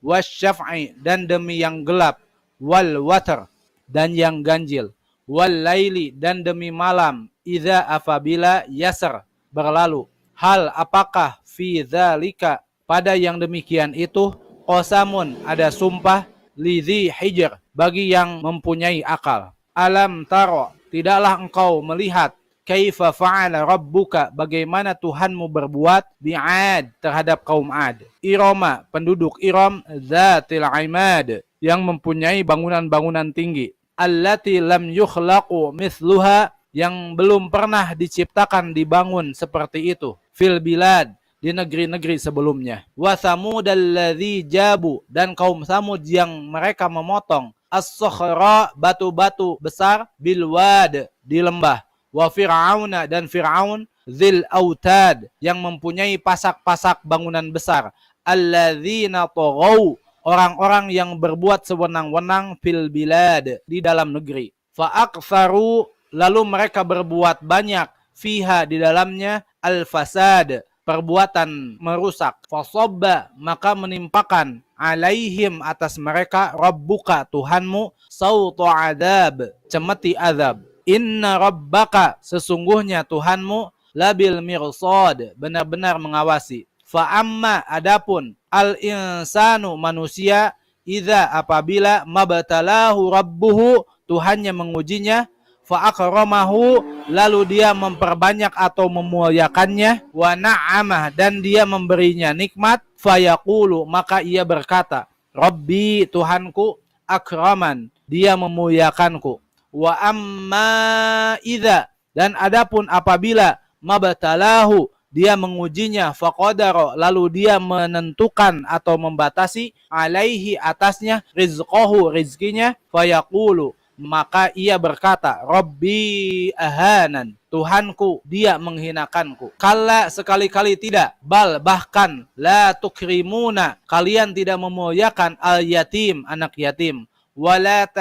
Wasyaf'i, dan demi yang gelap. Wal watr, dan yang ganjil. Wal laili, dan demi malam, idza, apabila, yasr, berlalu. Hal, apakah, fi dzalika, pada yang demikian itu, qasamun, ada sumpah, lidzi hijr, bagi yang mempunyai akal. Alam taro, tidaklah engkau melihat, kaifa fa'ala rabbuka, bagaimana Tuhanmu berbuat, bi'ad, terhadap kaum Ad. Irama, penduduk Iram, dzatil imad, yang mempunyai bangunan-bangunan tinggi. Allati lam yukhlaqu mithluha, yang belum pernah diciptakan dibangun seperti itu. Fil bilad, di negeri-negeri sebelumnya. Wa samudalladzi jabu, dan kaum Samud yang mereka memotong as-sakhra, batu-batu besar, bilwad, di lembah. Wa fir'auna, dan Fir'aun, dzil autad, yang mempunyai pasak-pasak bangunan besar. Alladzina taghaw, orang-orang yang berbuat sewenang-wenang, fil bilad, di dalam negeri. Fa aktsaru, lalu mereka berbuat banyak, fiha, di dalamnya, al fasad, perbuatan merusak. Fasobba, maka menimpakan alaihim atas mereka rabbuka Tuhanmu sautu adab, cemeti azab. Inna rabbaka, sesungguhnya Tuhanmu labil mirsad, benar-benar mengawasi. Fa amma, adapun al insanu manusia, idza apabila mabtalahu rabbuhu, Tuhannya mengujinya, fa akramahu, lalu dia memperbanyak atau memuliakannya, wa na'amah, dan dia memberinya nikmat, fa yaqulu, maka ia berkata, Rabbi, Tuhanku, akraman, dia memuliakanku. Wa amma idza, dan adapun apabila mabtalahu, dia mengujinya, faqadara, lalu dia menentukan atau membatasi, alaihi, atasnya, rizqahu, rizkinya, fayaqulu, maka ia berkata, Rabbi ahanan, Tuhanku, dia menghinakanku. Kala, sekali-kali tidak. Bal, bahkan, la tukrimuna, kalian tidak memuliakan al yatim, anak yatim. Wala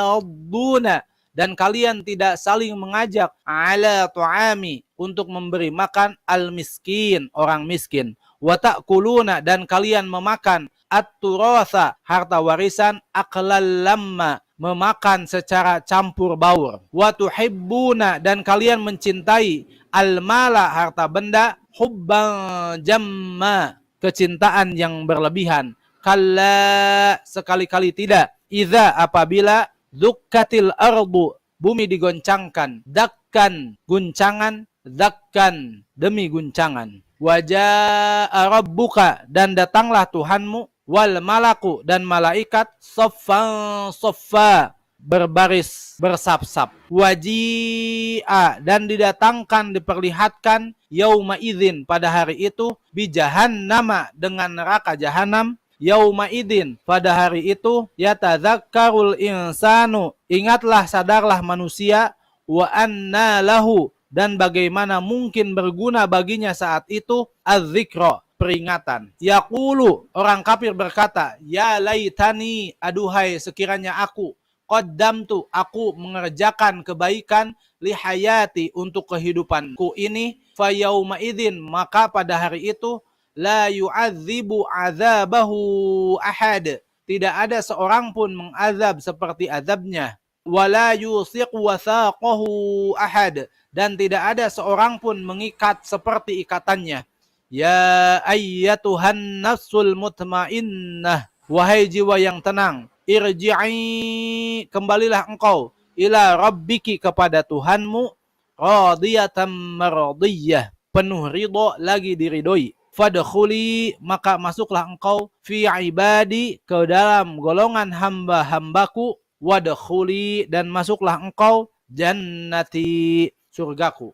tahadduna, dan kalian tidak saling mengajak ala tu'ami, untuk memberi makan al miskin, orang miskin. Wa ta'kuluna, dan kalian memakan at-turatha, harta warisan, aqlal lamma, memakan secara campur baur. Wa tuhibbuna, dan kalian mencintai al-mala, harta benda, hubban jamma, kecintaan yang berlebihan. Kalla, sekali-kali tidak. Idza, apabila dukkatil ardu, bumi digoncangkan, dakkan, guncangan, dakkan, demi guncangan. Wajaa rabbuka, dan datanglah Tuhanmu, wal malaku, dan malaikat, soffan soffa, berbaris bersap-sap. Waji'a, dan didatangkan, diperlihatkan, yauma idzin, pada hari itu, bijahannama, dengan neraka jahanam. Yauma idin, pada hari itu, yatadzakkarul insanu, ingatlah, sadarlah manusia, wa anna lahu, dan bagaimana mungkin berguna baginya saat itu, az-zikra, peringatan. Yaqulu, orang kafir berkata, ya laitani, aduhai sekiranya aku, qaddamtu, aku mengerjakan kebaikan, lihayati, untuk kehidupanku ini, fa yauma idin, maka pada hari itu, la yu'adzibu azabahu ahad, tidak ada seorang pun mengazab seperti azabnya. Wala yusiq wathaqahu ahad, dan tidak ada seorang pun mengikat seperti ikatannya. Ya ayyatuhan nafsul mutmainnah, wahai jiwa yang tenang, irji'i, kembalilah engkau, ila rabbiki, kepada Tuhanmu, radiyatan mardiyah, penuh ridho, lagi diridhoi. Fadkhuli, maka masuklah engkau, fi ibadi, ke dalam golongan hamba-hambaku, wadkhuli, dan masuklah engkau, jannati, surgaku.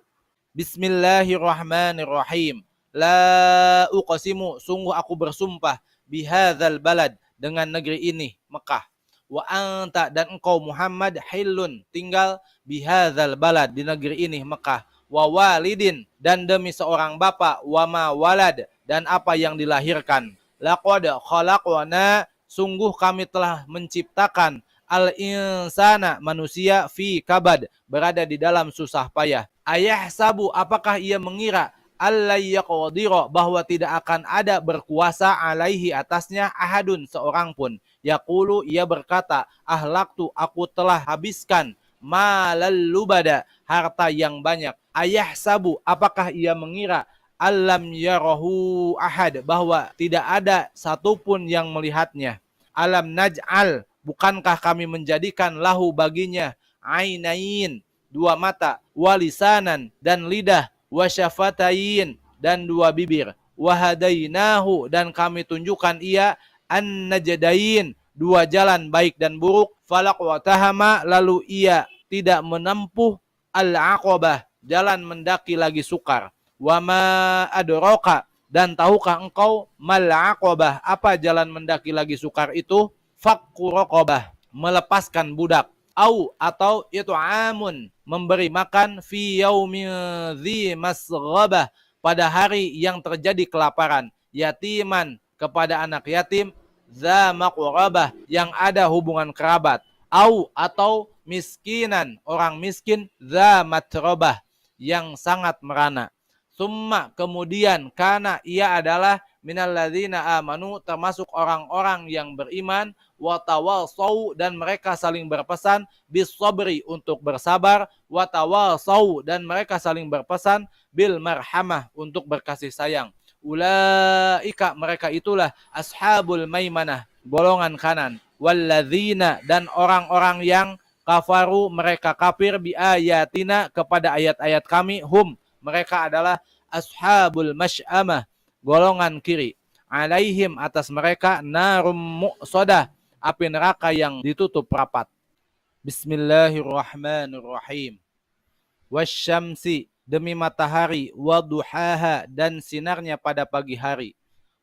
Bismillahirrahmanirrahim. La uqsimu, sungguh aku bersumpah, bihadzal balad, dengan negeri ini, Mekah. Wa anta, dan engkau Muhammad, hillun, tinggal, bihadzal balad, di negeri ini, Mekah. Wa walidin, dan demi seorang bapa, wa ma walad, dan apa yang dilahirkan. Laqad khalaqna, sungguh kami telah menciptakan, al insana, manusia, fi kabad, berada di dalam susah payah. Ayahsabu, apakah ia mengira, alla yaqdira, bahwa tidak akan ada berkuasa, alaihi, atasnya, ahadun, seorang pun. Yaqulu, ia berkata, ahlaktu, aku telah habiskan, malal lubada, harta yang banyak. Ayahsabu, apakah ia mengira, alam yarahu ahad, bahwa tidak ada satupun yang melihatnya. Alam naj'al, bukankah kami menjadikan lahu baginya, ainain, dua mata, walisanan, dan lidah, wasyafatain, dan dua bibir, wahadainahu, dan kami tunjukkan ia, an-najdain, dua jalan baik dan buruk, falaq wa tahama, lalu ia tidak menempuh, al-aqabah, jalan mendaki lagi sukar. Wa ma adraka, dan tahukah engkau, mal aqabah, apa jalan mendaki lagi sukar itu? Fakku raqabah, melepaskan budak. Au, atau it'amun, memberi makan, fi yaumin dzi masghabah, pada hari yang terjadi kelaparan, yatiman, kepada anak yatim, za maqrabah, yang ada hubungan kerabat. Au, atau miskinan, orang miskin, za matrabah, yang sangat merana. Summa kemudian kana ia adalah minalladzina amanu termasuk orang-orang yang beriman wa tawasau dan mereka saling berpesan bis sabri untuk bersabar wa tawasau dan mereka saling berpesan bil marhamah untuk berkasih sayang. Ulaika mereka itulah ashabul maimanah golongan kanan walladzina dan orang-orang yang kafaru mereka kafir bi ayatina kepada ayat-ayat kami hum mereka adalah ashabul masy'amah golongan kiri alaihim atas mereka narum muqsadah api neraka yang ditutup rapat. Bismillahirrahmanirrahim. Wasyamsi demi matahari waduhaha dan sinarnya pada pagi hari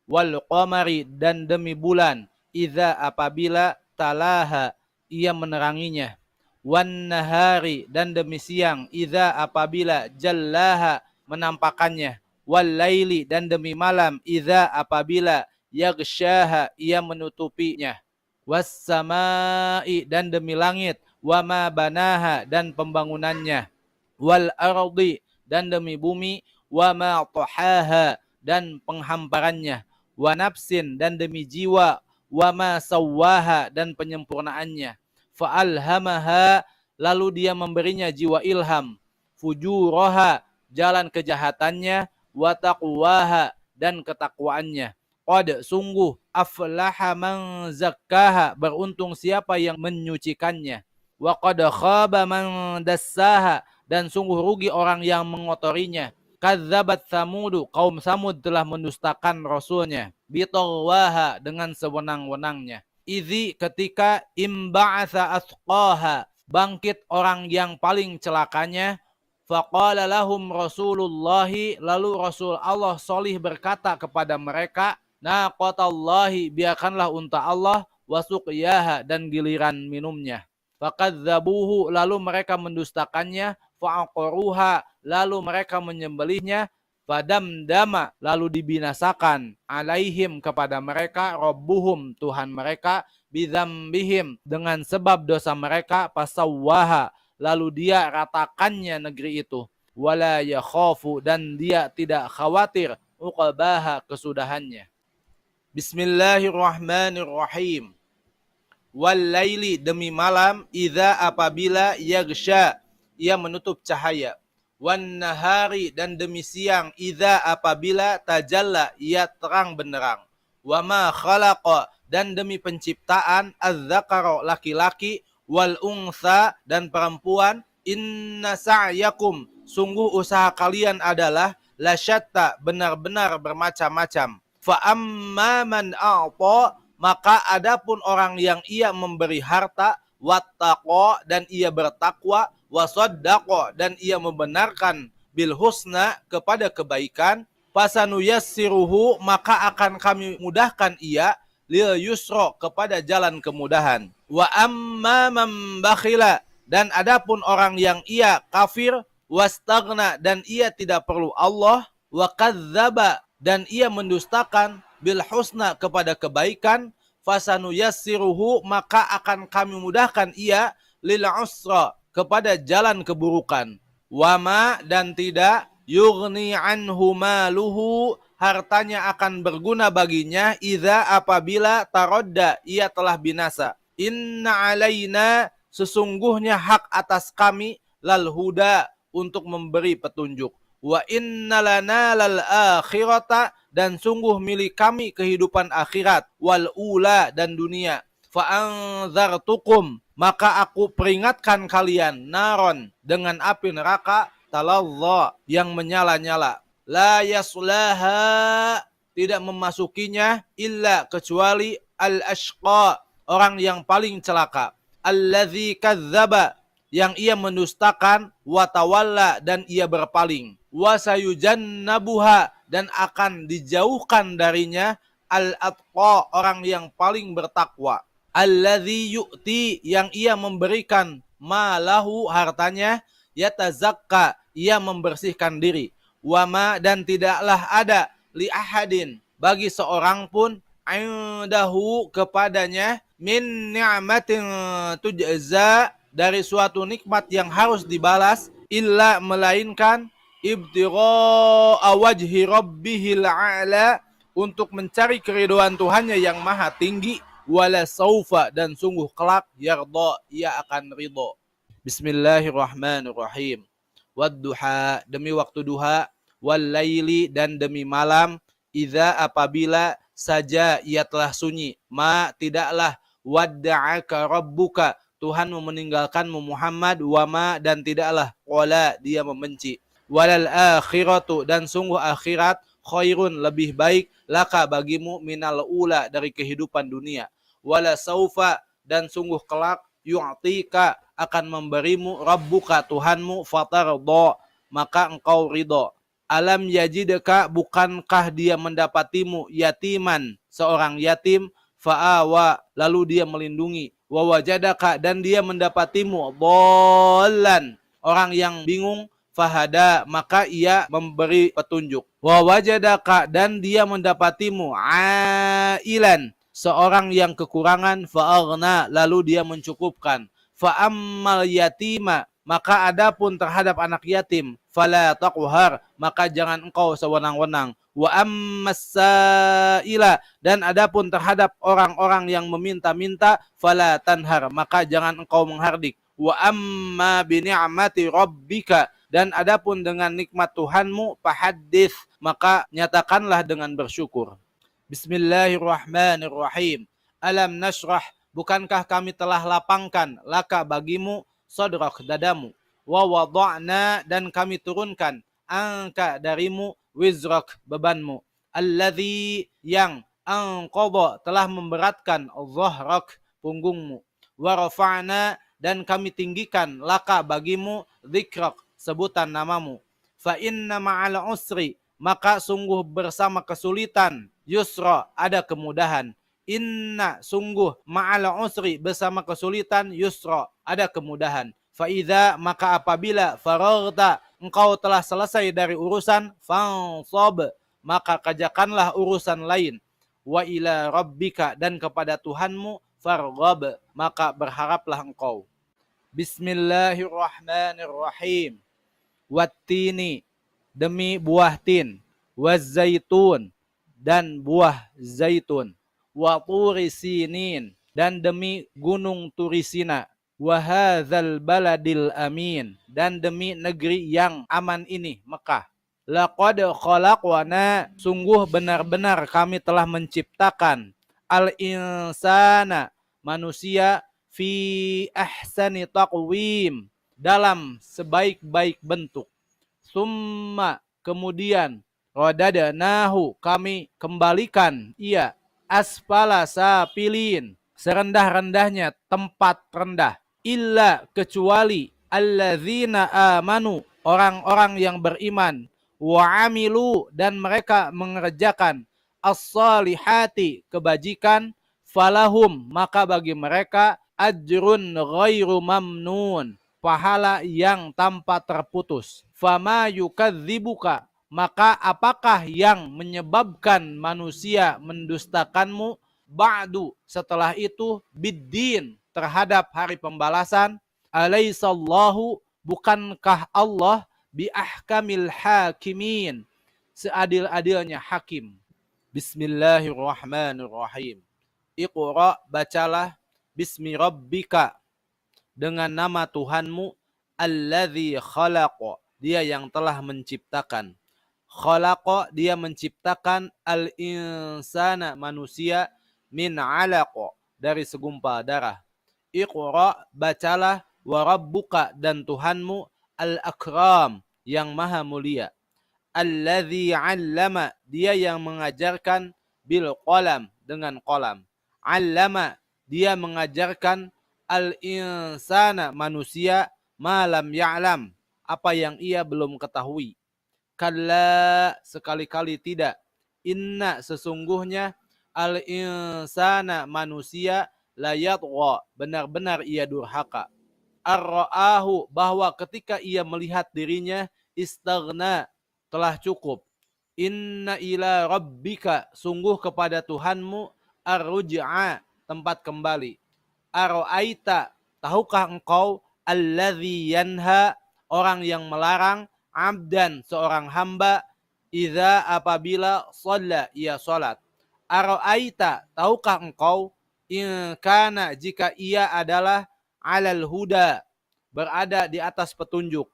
wal qamari dan demi bulan idza apabila talaha ia meneranginya wan nahari dan demi siang idza apabila jallaha menampakannya wal laili dan demi malam idza apabila yaghsyaha ia menutupinya was samai dan demi langit wama banaha dan pembangunannya wal ardi dan demi bumi wama tahaha dan penghamparannya wa nafsin dan demi jiwa wama sawwaha dan penyempurnaannya fa'alhamaha lalu dia memberinya jiwa ilham fujuraha jalan kejahatannya wa taqwaha dan ketakwaannya qad sungguh aflaha man zakkaha beruntung siapa yang menyucikannya wa qad khaba man dassaha dan sungguh rugi orang yang mengotorinya. Kadzabat Samudu, kaum Samud telah mendustakan rasulnya. Bitagwaha dengan sewenang-wenangnya. Idzi ketika imba'atha asqaha, bangkit orang yang paling celakanya. Faqala lahum Rasulullahi, lalu Rasul Allah Shalih berkata kepada mereka, naqatallahi, biarkanlah unta Allah, wasuqyaha dan giliran minumnya. Fakadzabuhu, lalu mereka mendustakannya, fa'aqaruha, lalu mereka menyembelihnya, fadamdama, lalu dibinasakan, alaihim kepada mereka, rabbuhum Tuhan mereka, bidzambihim dengan sebab dosa mereka, pasawwaha, lalu dia ratakannya negeri itu, wala yakhafu dan dia tidak khawatir, uqbaha kesudahannya. Bismillahirrahmanirrahim. Wal-laili demi malam idza apabila yaghsha ia menutup cahaya wan nahari dan demi siang idza apabila tajalla ia terang benderang wa ma khalaqa dan demi penciptaan az-zakara laki-laki wal unsa dan perempuan inna sa'yakum sungguh usaha kalian adalah lasyatta benar-benar bermacam-macam fa amma man a'ta maka adapun orang yang ia memberi harta, wattaqo dan ia bertakwa, wasaddaqa dan ia membenarkan bil husna kepada kebaikan, fasanuyassiruhu maka akan kami mudahkan ia lil yusra kepada jalan kemudahan. Wa amma man bakhila dan adapun orang yang ia kafir, wastaghna dan ia tidak perlu Allah, wa kadzdzaba dan ia mendustakan bil husna kepada kebaikan, fasanuyassiruhu maka akan kami mudahkan ia lil usra kepada jalan keburukan. Wama dan tidak yughni anhu maluhu hartanya akan berguna baginya idza apabila tarodda ia telah binasa. Inna alaina sesungguhnya hak atas kami lal huda untuk memberi petunjuk. Wa inna lana lal akhirata dan sungguh milik kami kehidupan akhirat wal ula dan dunia. Fa anzartukum maka aku peringatkan kalian naron dengan api neraka talazza yang menyala-nyala. La yaslaha tidak memasukinya illa kecuali al-ashqa orang yang paling celaka. Allazi kadzdzaba yang ia mendustakan, watawalla dan ia berpaling, wasayujannabuha dan akan dijauhkan darinya, al-atqa orang yang paling bertakwa, alladzi yu'ti yang ia memberikan, malahu hartanya, yatazakka ia membersihkan diri, wama dan tidaklah ada li ahadin bagi seorang pun indahu kepadanya min ni'matin tujza dari suatu nikmat yang harus dibalas illa melainkan ibtigha'a wajhi rabbihil a'la, untuk mencari keridhaan Tuhannya yang maha tinggi, wala saufa, dan sungguh kelak, yarda, ia akan ridha. Bismillahirrahmanirrahim. Wadduha, demi waktu duha, wal laili, dan demi malam, idza, apabila, saja ia telah sunyi, ma, tidaklah, wadda'aka rabbuka, Tuhanmu meninggalkanmu Muhammad, wa ma, dan tidaklah, qala, dia membenci, walal akhiratu, dan sungguh akhirat, khairun, lebih baik, laka, bagimu, minal ula, dari kehidupan dunia, wala saufa, dan sungguh kelak, yu'tika, akan memberimu, rabbuka, Tuhanmu, fatarda, maka engkau ridho. Alam yajidka, bukankah dia mendapatimu, yatiman, seorang yatim, fa'awa, lalu dia melindungi, wa wajadaka, dan dia mendapatimu, dhallan, orang yang bingung, fahada, maka ia memberi petunjuk, wa wajadaka, dan dia mendapatimu, ailan, seorang yang kekurangan, fa'aghna, lalu dia mencukupkan, fa'ammal yatima, maka adapun terhadap anak yatim, fala taqhar, maka jangan engkau sewenang-wenang, wa ammas saila, dan adapun terhadap orang-orang yang meminta-minta, fala tanhar, maka jangan engkau menghardik, wa amma bi ni'mati rabbika, dan adapun dengan nikmat Tuhanmu, fahaddits, maka nyatakanlah dengan bersyukur. Bismillahirrahmanirrahim. Alam nashrah, bukankah kami telah lapangkan, laka, bagimu, sadrak, dadamu, wa wada'na, dan kami turunkan, angka, darimu, wizrak, bebanmu, alladzi, yang, anqadha, telah memberatkan, dhahrak, punggungmu, wa rafa'na, dan kami tinggikan, laka, bagimu, dzikrak, sebutan namamu, fa inna ma'al usri, maka sungguh bersama kesulitan, yusra, ada kemudahan, inna, sungguh, ma'al usri, bersama kesulitan, yusra, ada kemudahan, faidha, maka apabila, faragta, engkau telah selesai dari urusan, fansab, maka kerjakanlah urusan lain, wa ila rabbika, dan kepada Tuhanmu, farghab, maka berharaplah engkau. Bismillahirrahmanirrahim. Wattini, demi buah tin, wazzaitun, dan buah zaitun, wa turi sinin, dan demi gunung Turisina, wa hadzal baladil amin, dan demi negeri yang aman ini, Mekah. Laqad khalaqna, sungguh benar-benar kami telah menciptakan, al-insana, manusia, fi ahsani taqwim, dalam sebaik-baik bentuk. Summa, kemudian, radadnahu, kami kembalikan ia, asfala safilin, serendah-rendahnya tempat rendah, illa, kecuali, alladzina amanu, orang-orang yang beriman, wa amilu, dan mereka mengerjakan, as-salihati, kebajikan, falahum, maka bagi mereka, ajrun ghairu mamnun, pahala yang tanpa terputus. Fama yukadzibuka, maka apakah yang menyebabkan manusia mendustakanmu, ba'du, setelah itu, biddin, terhadap hari pembalasan, alaisallahu, bukankah Allah, bi ahkamil hakimin, seadil-adilnya hakim. Bismillahirrahmanirrahim. Iqra, bacalah, bismi rabbika, dengan nama Tuhanmu, alladzi khalaqa, dia yang telah menciptakan, khalaqa, dia menciptakan, al-insana, manusia, min alaqa, dari segumpal darah. Iqra, bacalah, wa rabbuka, dan Tuhanmu, al-akram, yang maha mulia, alladzi 'allama, dia yang mengajarkan, bil qalam, dengan qalam, 'allama, dia mengajarkan, al-insana, manusia, ma lam ya'lam, apa yang ia belum ketahui. Kalla, sekali-kali tidak, inna, sesungguhnya, al-insana, manusia, la yatgha, benar-benar ia durhaka, ar-ra'ahu, bahwa ketika ia melihat dirinya, istaghna, telah cukup, inna ila rabbika, sungguh kepada Tuhanmu, ar-ruj'a, tempat kembali, ara'aita, tahukah engkau, alladzi yanha, orang yang melarang, abdan seorang hamba idza apabila shalla ia salat. Ara'aita tahukah engkau in kana jika ia adalah alal huda berada di atas petunjuk,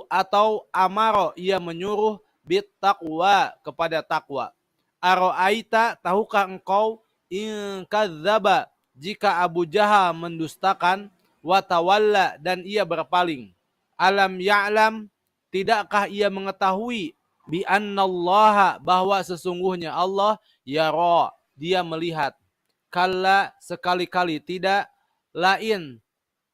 atau amaro ia menyuruh bit taqwa kepada takwa. Ara'aita tahukah engkau in kadzdzaba jika Abu Jahal mendustakan, wa tawalla dan ia berpaling. Alam ya'lam tidakkah ia mengetahui bi annallaha bahwa sesungguhnya Allah yara dia melihat. Kalla sekali-kali tidak, lain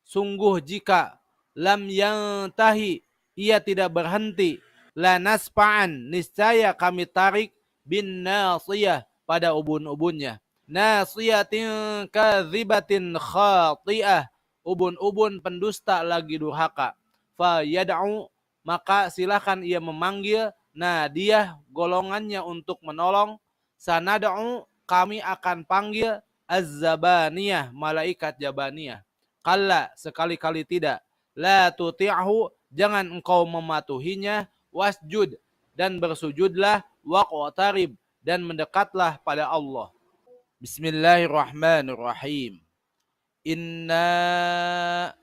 sungguh jika lam yantahi ia tidak berhenti, la nasfa'an niscaya kami tarik bin nasiyah pada ubun-ubunnya, nasiyatin kadzibatin khati'ah ubun-ubun pendusta lagi durhaka. Fa yad'u maka silakan ia memanggil nadiyah golongannya untuk menolong, sanad'u kami akan panggil az-zabaniyah malaikat jabaniyah. Kalla sekali-kali tidak, la tuti'hu jangan engkau mematuhinya, wasjud dan bersujudlah, waqtarib dan mendekatlah pada Allah. Bismillahirrahmanirrahim. Inna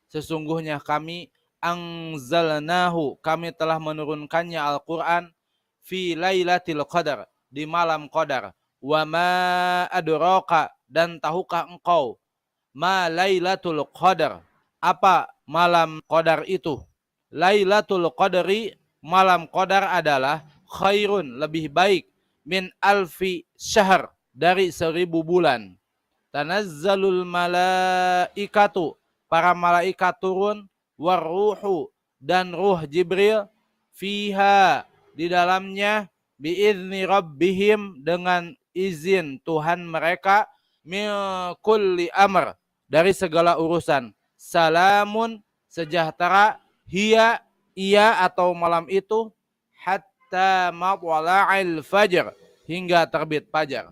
sesungguhnya kami anzalnahu kami telah menurunkannya Al-Quran fi lailatul qadar di malam qadar. Wa ma adraka dan tahukah engkau ma lailatul qadar apa malam qadar itu. Lailatul qadri malam qadar adalah khairun lebih baik min alfi syahr dari 1000 bulan. Tanazzalul malaikatu para malaikat turun, waruhu dan ruh Jibril, fiha di dalamnya, biizni rabbihim dengan izin Tuhan mereka, min kulli amr dari segala urusan, salamun sejahtera, hiya ia atau malam itu, hatta matla'il fajr hingga terbit fajar.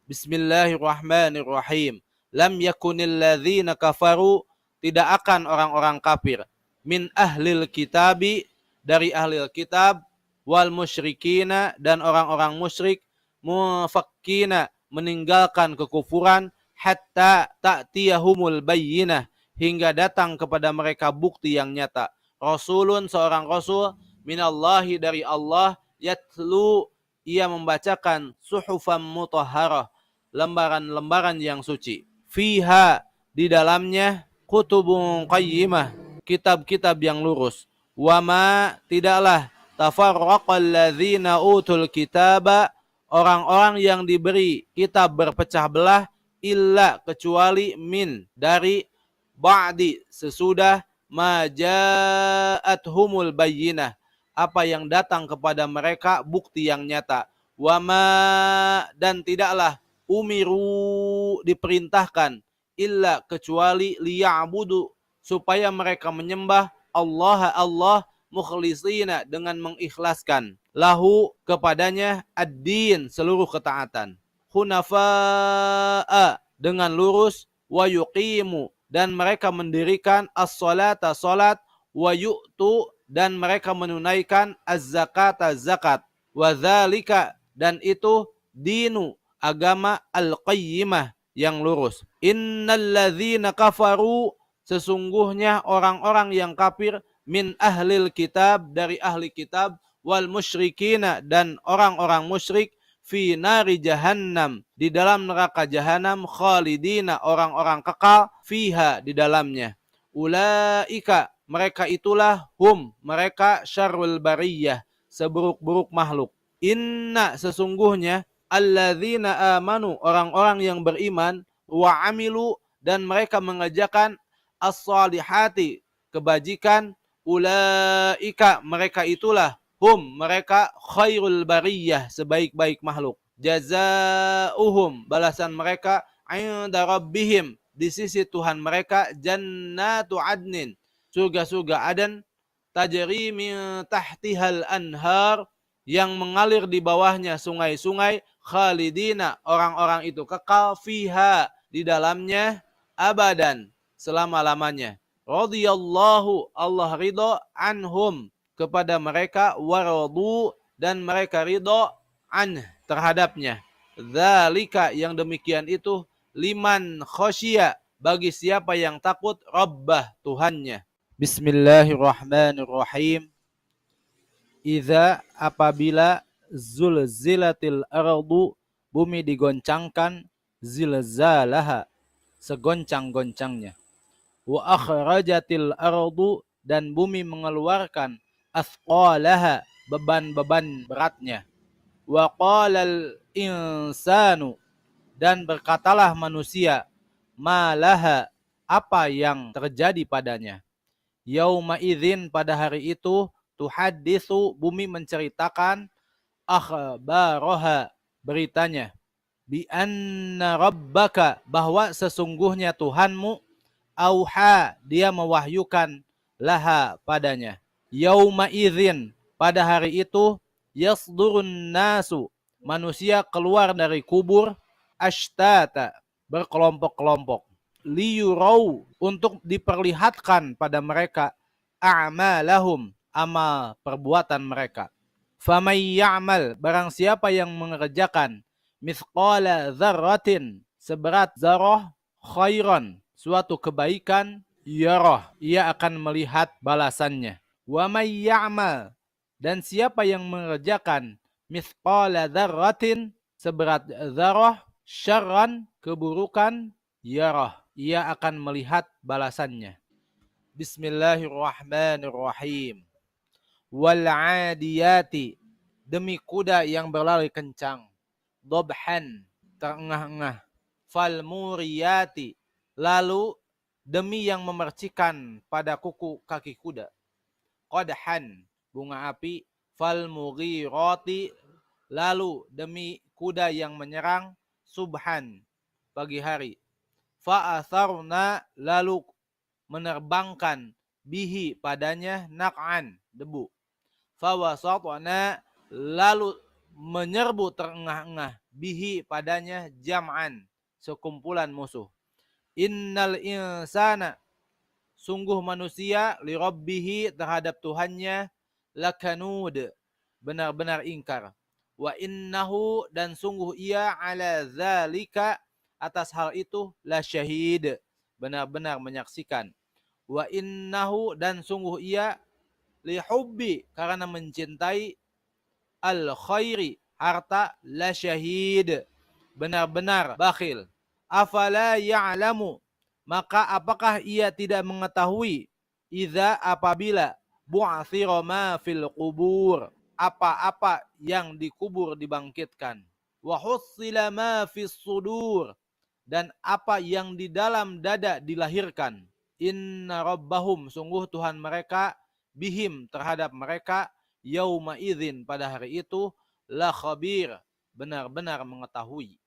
Bismillahirrahmanirrahim. Lam yakunil ladzina kafaru tidak akan orang-orang kafir min ahlil kitabi dari ahlil kitab, wal musyrikina dan orang-orang musyrik, mufakkina meninggalkan kekufuran, hatta ta'tiyahumul bayyinah hingga datang kepada mereka bukti yang nyata. Rasulun seorang rasul minallahi dari Allah, yatlu ia membacakan suhufan mutahharah lembaran-lembaran yang suci. Fiha di dalamnya kutubun qayyimah kitab-kitab yang lurus. Wama tidaklah tafarraqal ladzina utul kitaba orang-orang yang diberi kitab berpecah belah, illa kecuali min dari ba'di sesudah maja'athumul bayyinah apa yang datang kepada mereka bukti yang nyata. Wama dan tidaklah umiru diperintahkan illa kecuali liya'budu supaya mereka menyembah Allah mukhlisina dengan mengikhlaskan lahu kepadanya ad-din seluruh ketaatan, hunafa'a dengan lurus, wa yuqimu dan mereka mendirikan as-salata salat, wa yu'tu dan mereka menunaikan az-zakata zakat, wa dzalika dan itu dinu agama al-qayyimah yang lurus. Innal ladzina kafaru sesungguhnya orang-orang yang kafir min ahlil kitab dari ahli kitab, wal musyrikina dan orang-orang musyrik, fi nari jahannam di dalam neraka jahanam, khalidina orang-orang kekal, fiha di dalamnya. Ulaika mereka itulah hum mereka syarrul bariyah seburuk-buruk makhluk. Inna sesungguhnya alladzina amanu orang-orang yang beriman, wa amilu dan mereka mengerjakan as-salihati kebajikan, ulaika mereka itulah hum mereka khairul bariyah sebaik-baik makhluk. Jazaohum balasan mereka inda rabbihim di sisi Tuhan mereka, jannatu adnin surga-surga Aden, tajri min tahtihal anhar yang mengalir di bawahnya sungai-sungai, khalidina orang-orang itu kekal, fiha di dalamnya, abadan selama-lamanya. radhiyallahu Allah ridho anhum kepada mereka, waradu dan mereka ridho an terhadapnya. Dzalika yang demikian itu liman khasyiya bagi siapa yang takut Rabbah Tuhannya. Bismillahirrahmanirrahim. Idza apabila zulzilatil ardu bumi digoncangkan, zilzalaha segoncang-goncangnya. Wa akhrajatil ardu dan bumi mengeluarkan athqalaha beban-beban beratnya. Wa qalal insanu dan berkatalah manusia, malaha apa yang terjadi padanya. Yauma idzin pada hari itu tuhaddisu bumi menceritakan akhbaraha beritanya, bi anna rabbaka bahwa sesungguhnya Tuhanmu, auha dia mewahyukan laha padanya. Yauma idzin pada hari itu yasdurun nasu manusia keluar dari kubur ashtata berkelompok-kelompok, liyurau untuk diperlihatkan pada mereka a'malahum amal perbuatan mereka. Famay ya'mal barang siapa yang mengerjakan mithqala dzarratin seberat zarah khairan suatu kebaikan yarah ia akan melihat balasannya. Wa may ya'mal dan siapa yang mengerjakan mithqala dzarratin seberat zarah syarran keburukan yarah ia akan melihat balasannya. Bismillahirrahmanirrahim. Wal 'adiyati demi kuda yang berlari kencang, dobhan terengah-engah, fal muriyati lalu demi yang memercikan pada kuku kaki kuda, qadhan bunga api, fal mughirati lalu demi kuda yang menyerang, subhan pagi hari, fa atharna lalu menerbangkan bihi padanya naq'an debu, fa wasatna lalu menyerbu terengah-engah bihi padanya jam'an sekumpulan musuh. Innal insana sungguh manusia li rabbihi terhadap Tuhannya lakanud benar-benar ingkar. Wa innahu dan sungguh ia ala zalika atas hal itu la syahid benar-benar menyaksikan. Wa innahu dan sungguh ia li hubbi karena mencintai al khairi harta la syahid benar-benar bakhil. Afala ya'lamu maka apakah ia tidak mengetahui idza apabila bu'athira ma fil qubur apa-apa yang dikubur dibangkitkan, wa hussila ma fis sudur dan apa yang di dalam dada dilahirkan, inna rabbahum sungguh Tuhan mereka bihim terhadap mereka yauma idzin pada hari itu la khabir benar-benar mengetahui.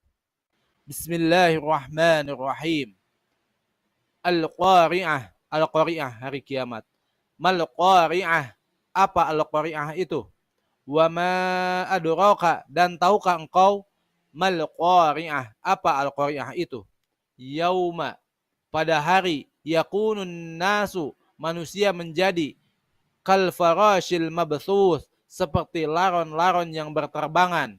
Bismillahirrahmanirrahim. Al-qari'ah al-qari'ah hari kiamat. Mal qari'ah apa al-qari'ah itu? Wa ma adraka dan tahukah engkau mal qari'ah apa al-qari'ah itu? Yauma pada hari yakunun nasu manusia menjadi kal farashil mabthus seperti laron-laron yang berterbangan.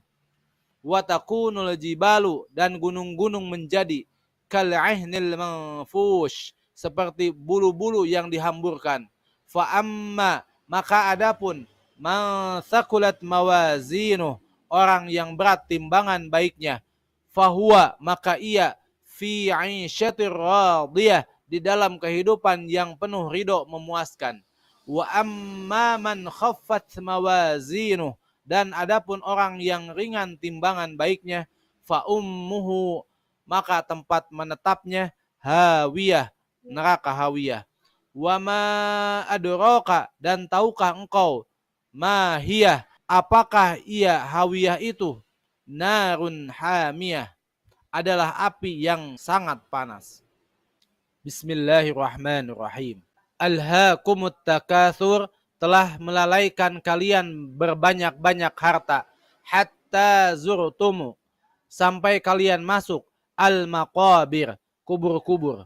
Wa takunul jibalu dan gunung-gunung menjadi kal ahnil manfush seperti bulu-bulu yang dihamburkan. Fa amma maka adapun man thaqulat mawazinu orang yang berat timbangan baiknya, fahuwa maka ia fi 'aisyatir radiyah di dalam kehidupan yang penuh ridho memuaskan. Wa amma man khaffat mawazinu dan adapun orang yang ringan timbangan baiknya, fa ummuhu maka tempat menetapnya hawiyah neraka hawiyah. Wa ma adraka dan tahukah engkau ma hiya apakah ia hawiyah itu, narun hamiyah adalah api yang sangat panas. Bismillahirrahmanirrahim. Alhaakumut takatsur telah melalaikan kalian berbanyak-banyak harta, hatta zurtumu sampai kalian masuk al maqabir kubur-kubur.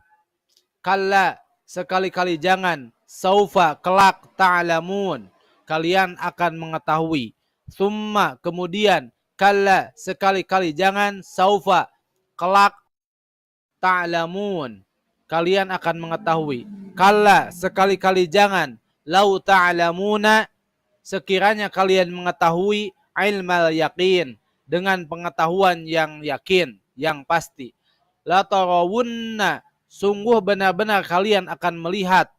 Kalla sekali-kali jangan, saufa kelak, ta'lamun, kalian akan mengetahui, summa kemudian, kalla sekali-kali jangan, saufa kelak, ta'lamun, kalian akan mengetahui, kalla sekali-kali jangan, lau ta'lamuna, sekiranya kalian mengetahui, ilmal yaqin, dengan pengetahuan yang yakin, yang pasti, la tarawunna, sungguh benar-benar kalian akan melihat,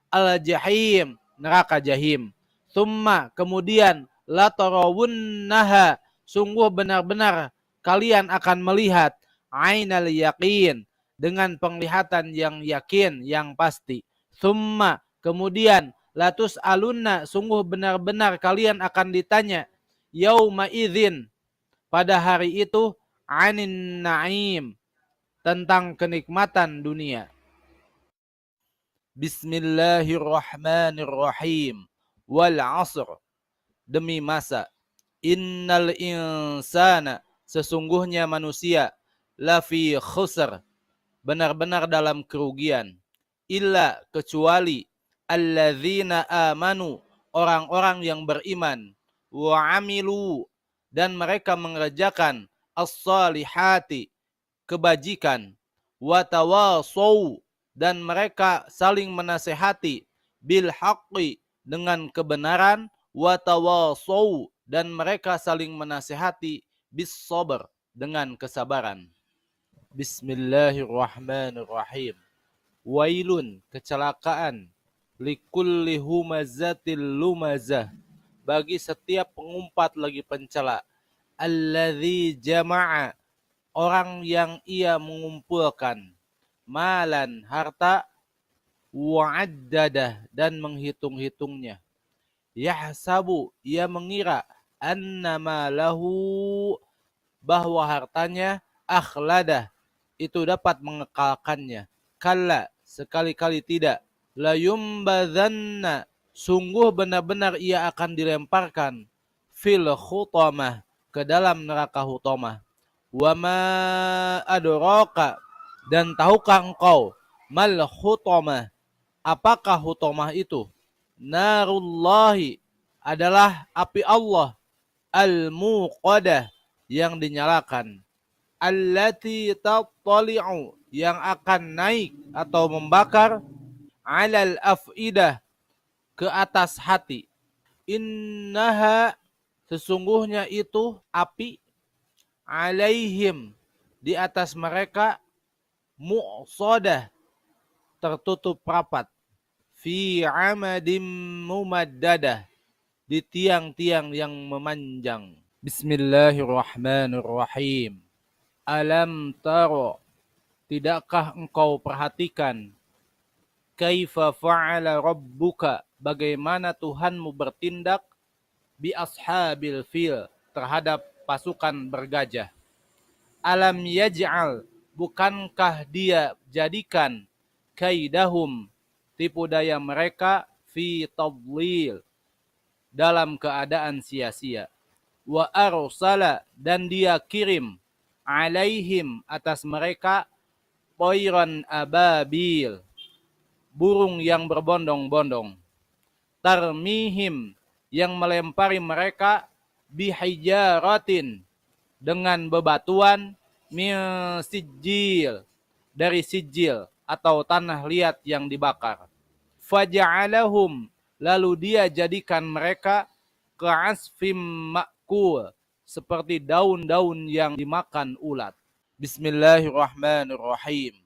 al jahim, neraka jahim, summa kemudian, la tarawunnaha, sungguh benar-benar kalian akan melihat, ainal yaqin, dengan penglihatan yang yakin, yang pasti, summa kemudian, latus alunna, sungguh benar-benar kalian akan ditanya, yauma idzin, pada hari itu, anin naim, tentang kenikmatan dunia. Bismillahirrahmanirrahim. Wal asr, demi masa. Innal insana, sesungguhnya manusia, lafi khusr, benar-benar dalam kerugian. Illa, kecuali, alladzina amanu, orang-orang yang beriman, wa amilu, dan mereka mengerjakan as-salihati, kebajikan, wa tawasaw, dan mereka saling menasehati, bil haqqi, dengan kebenaran, wa tawasaw, dan mereka saling menasehati, bis sabr, dengan kesabaran. Bismillahirrahmanirrahim. Wailun, kecelakaan, likulli humazatil lumazah, bagi setiap pengumpat lagi pencela, alladzi jama'a, orang yang ia mengumpulkan, malan, harta, wa'addadah, dan menghitung-hitungnya, yahsabu, ia mengira, annama lahu, bahwa hartanya, akhladah, itu dapat mengekalkannya, kalla, sekali-kali tidak, layumbadzanna, sungguh benar-benar ia akan dilemparkan, fil khutamah, ke dalam neraka hutamah. Wa ma adraka, dan tahukah engkau, mal hutamah, apakah hutamah itu? Narullahi, adalah api Allah, al-muqadah, yang dinyalakan, allati tattali'u, yang akan naik atau membakar, alal afidah, ke atas hati. Innaha, sesungguhnya itu api, alaihim, di atas mereka, mu'sadah, tertutup rapat, fi amadim mumaddadah, di tiang-tiang yang memanjang. Bismillahirrahmanirrahim. Alam taro, tidakkah engkau perhatikan, kaifa fa'ala rabbuka, bagaimana Tuhanmu bertindak, bi ashabil fil, terhadap pasukan bergajah. Alam yaj'al, bukankah dia jadikan, kaidahum, tipu daya mereka, fi tadlil, dalam keadaan sia-sia. Wa arsala, dan dia kirim, alaihim, atas mereka, toiran ababil, burung yang berbondong-bondong, tarmihim, yang melempari mereka, bihijaratin, dengan bebatuan, min sijil, dari sijil atau tanah liat yang dibakar. Faja'alahum, lalu dia jadikan mereka, ka'asfim ma'kul, seperti daun-daun yang dimakan ulat. Bismillahirrahmanirrahim.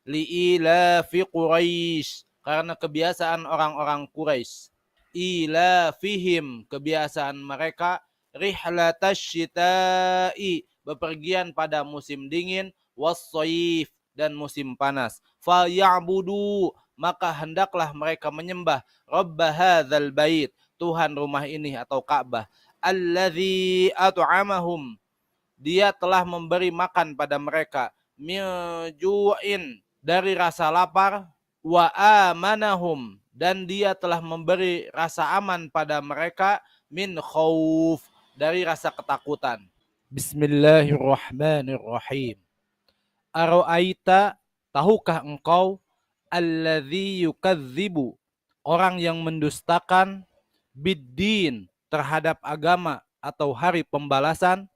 Li'ilafi Quraisy, karena kebiasaan orang-orang Quraisy. Ilafihim, kebiasaan mereka, rihlatasyita'i, bepergian pada musim dingin, wassoyif, dan musim panas. Falyabudu, maka hendaklah mereka menyembah, Rabba hadzal bait, Tuhan rumah ini atau Ka'bah, alladzi at'amahum, dia telah memberi makan pada mereka, min ju'in, dari rasa lapar, wa amanahum, dan dia telah memberi rasa aman pada mereka, min khauf, dari rasa ketakutan. Bismillahirrahmanirrahim. Aro'aita, tahukah engkau, alladzi yukadzibu, orang yang mendustakan, biddin, terhadap agama atau hari pembalasan,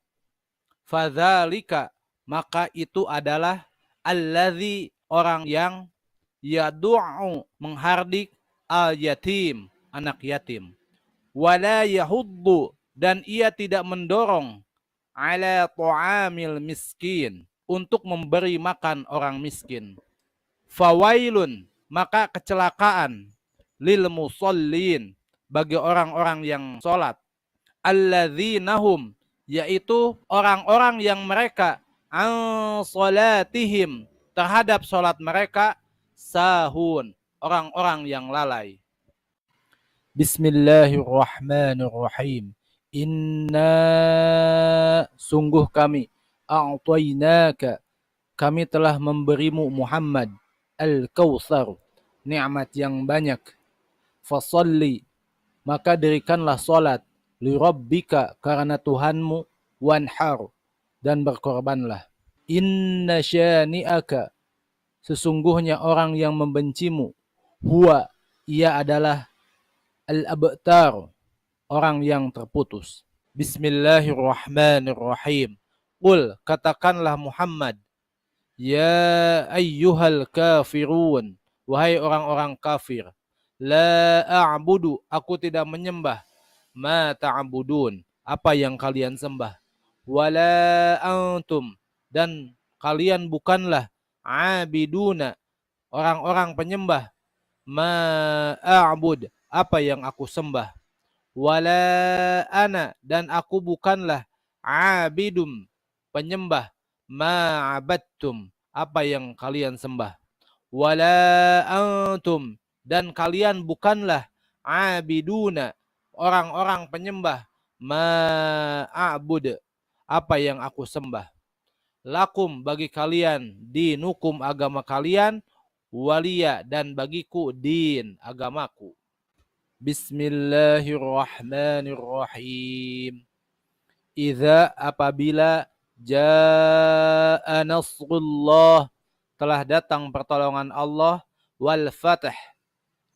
fadzalika, maka itu adalah alladzi, orang yang yadu'u, menghardik, al yatim, anak yatim, wala yahuddu, dan ia tidak mendorong, ala ta'amil miskin, untuk memberi makan orang miskin. Fawailun, maka kecelakaan, lil musallin, bagi orang-orang yang sholat, alladzinahum, yaitu orang-orang yang mereka, an sholatihim, terhadap sholat mereka, sahun, orang-orang yang lalai. Bismillahirrahmanirrahim. Inna, sungguh kami, a'tainaka, kami telah memberimu Muhammad, al-Kautsar, nikmat yang banyak. Fasalli, maka dirikanlah salat, li rabbika, karena Tuhanmu, wanhar, dan berkorbanlah. Inna syani'aka, sesungguhnya orang yang membencimu, huwa, ia adalah al-abtar, orang yang terputus. Bismillahirrahmanirrahim. Qul, katakanlah Muhammad, ya ayyuhal kafirun, wahai orang-orang kafir, la a'budu, aku tidak menyembah, ma ta'budun, apa yang kalian sembah, wala antum, dan kalian bukanlah, abiduna, orang-orang penyembah, ma a'bud, apa yang aku sembah, wala ana, dan aku bukanlah, abidum, penyembah, ma'abadtum, apa yang kalian sembah, wala antum, dan kalian bukanlah, abiduna, orang-orang penyembah, ma'abud, apa yang aku sembah, lakum, bagi kalian, dinukum, agama kalian, waliya, dan bagiku, din, agamaku. Bismillahirrahmanirrahim. Idza, apabila, jaa nasrullah, telah datang pertolongan Allah, wal fath,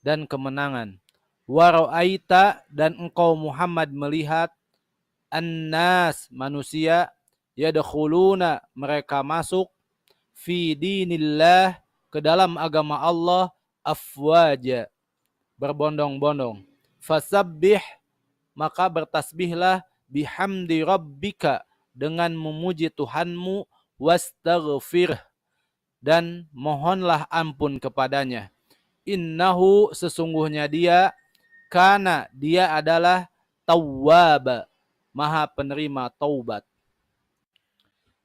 dan kemenangan, wa ra'aita, dan engkau Muhammad melihat, annas, manusia, yadkhuluna, mereka masuk, fi dinillah, ke dalam agama Allah, afwaja, berbondong-bondong. Fasabbih, maka bertasbihlah, bihamdi rabbika, dengan memuji Tuhanmu, wastaghfir, dan mohonlah ampun kepadanya. Innahu, sesungguhnya dia, kana, dia adalah, tawwab, maha penerima taubat.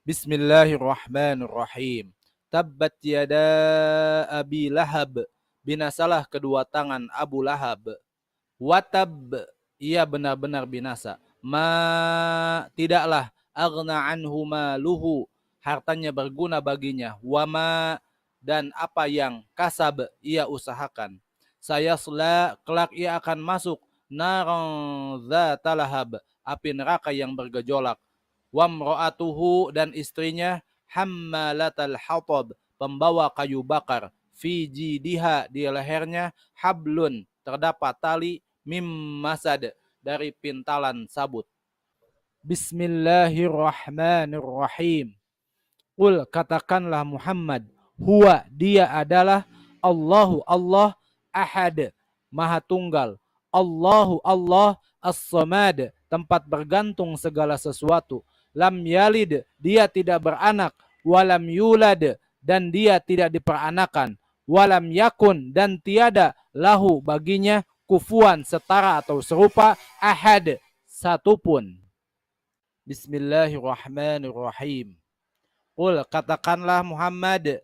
Bismillahirrahmanirrahim. Tabbat yada abi lahab, binasalah kedua tangan Abu Lahab. Watab, ia benar-benar binasa. Ma, tidaklah, aghna anhu maluhu, hartanya berguna baginya. Wama, dan apa yang kasab, ia usahakan. Sayasla, kelak ia akan masuk, naran dzata lahab, api neraka yang bergejolak. Wamra'atuhu, dan istrinya, hammalatal hatab, pembawa kayu bakar. Fi jidiha, di lehernya, hablun, terdapat tali, mim masad, dari pintalan sabut. Bismillahirrahmanirrahim. Qul, katakanlah Muhammad, huwa, dia adalah, Allahu, Allah, ahad, maha tunggal, Allahu, Allah, as-samad, tempat bergantung segala sesuatu, lam yalid, dia tidak beranak, walam yulad, dan dia tidak diperanakan, walam yakun, dan tiada, lahu, baginya, kufuan, setara atau serupa, ahad, satupun. Bismillahirrahmanirrahim. Qul, katakanlah Muhammad,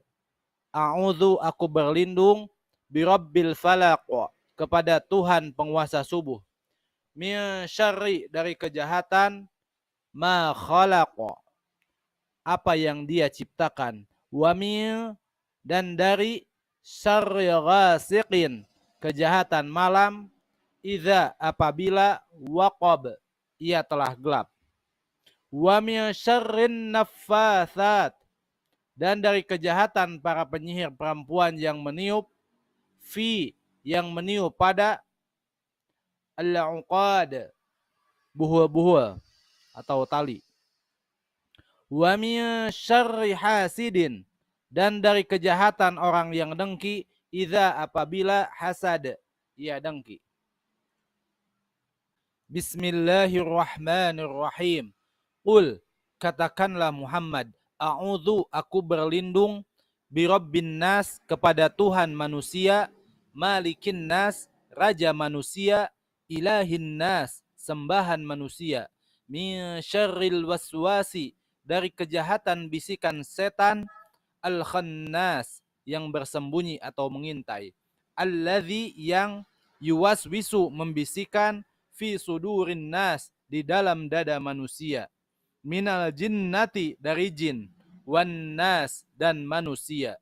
a'udzu, aku berlindung, birabbil falaq, kepada Tuhan penguasa subuh, min syarri, dari kejahatan, ma khalaq, apa yang dia ciptakan, wa min, dan dari, syarri ghasiqin, kejahatan malam, idza, apabila, waqab, ia telah gelap, wa min syarrin naffatsat, dan dari kejahatan para penyihir perempuan yang meniup, fi yang meniup pada al-uqad buhul-buhul atau tali. Wa min syarri hasidin dan dari kejahatan orang yang dengki idza apabila hasad ia dengki. Bismillahirrahmanirrahim. Qul katakanlah Muhammad, a'udzu aku berlindung birabbin nas kepada Tuhan manusia, malikin nas raja manusia, ilahin nas sembahan manusia, min syarril waswasi dari kejahatan bisikan setan, al khannas yang bersembunyi atau mengintai, alladzi yang yuwaswisu membisikkan fi sudurin nas di dalam dada manusia, minal jinnati dari jin, wan nas dan manusia.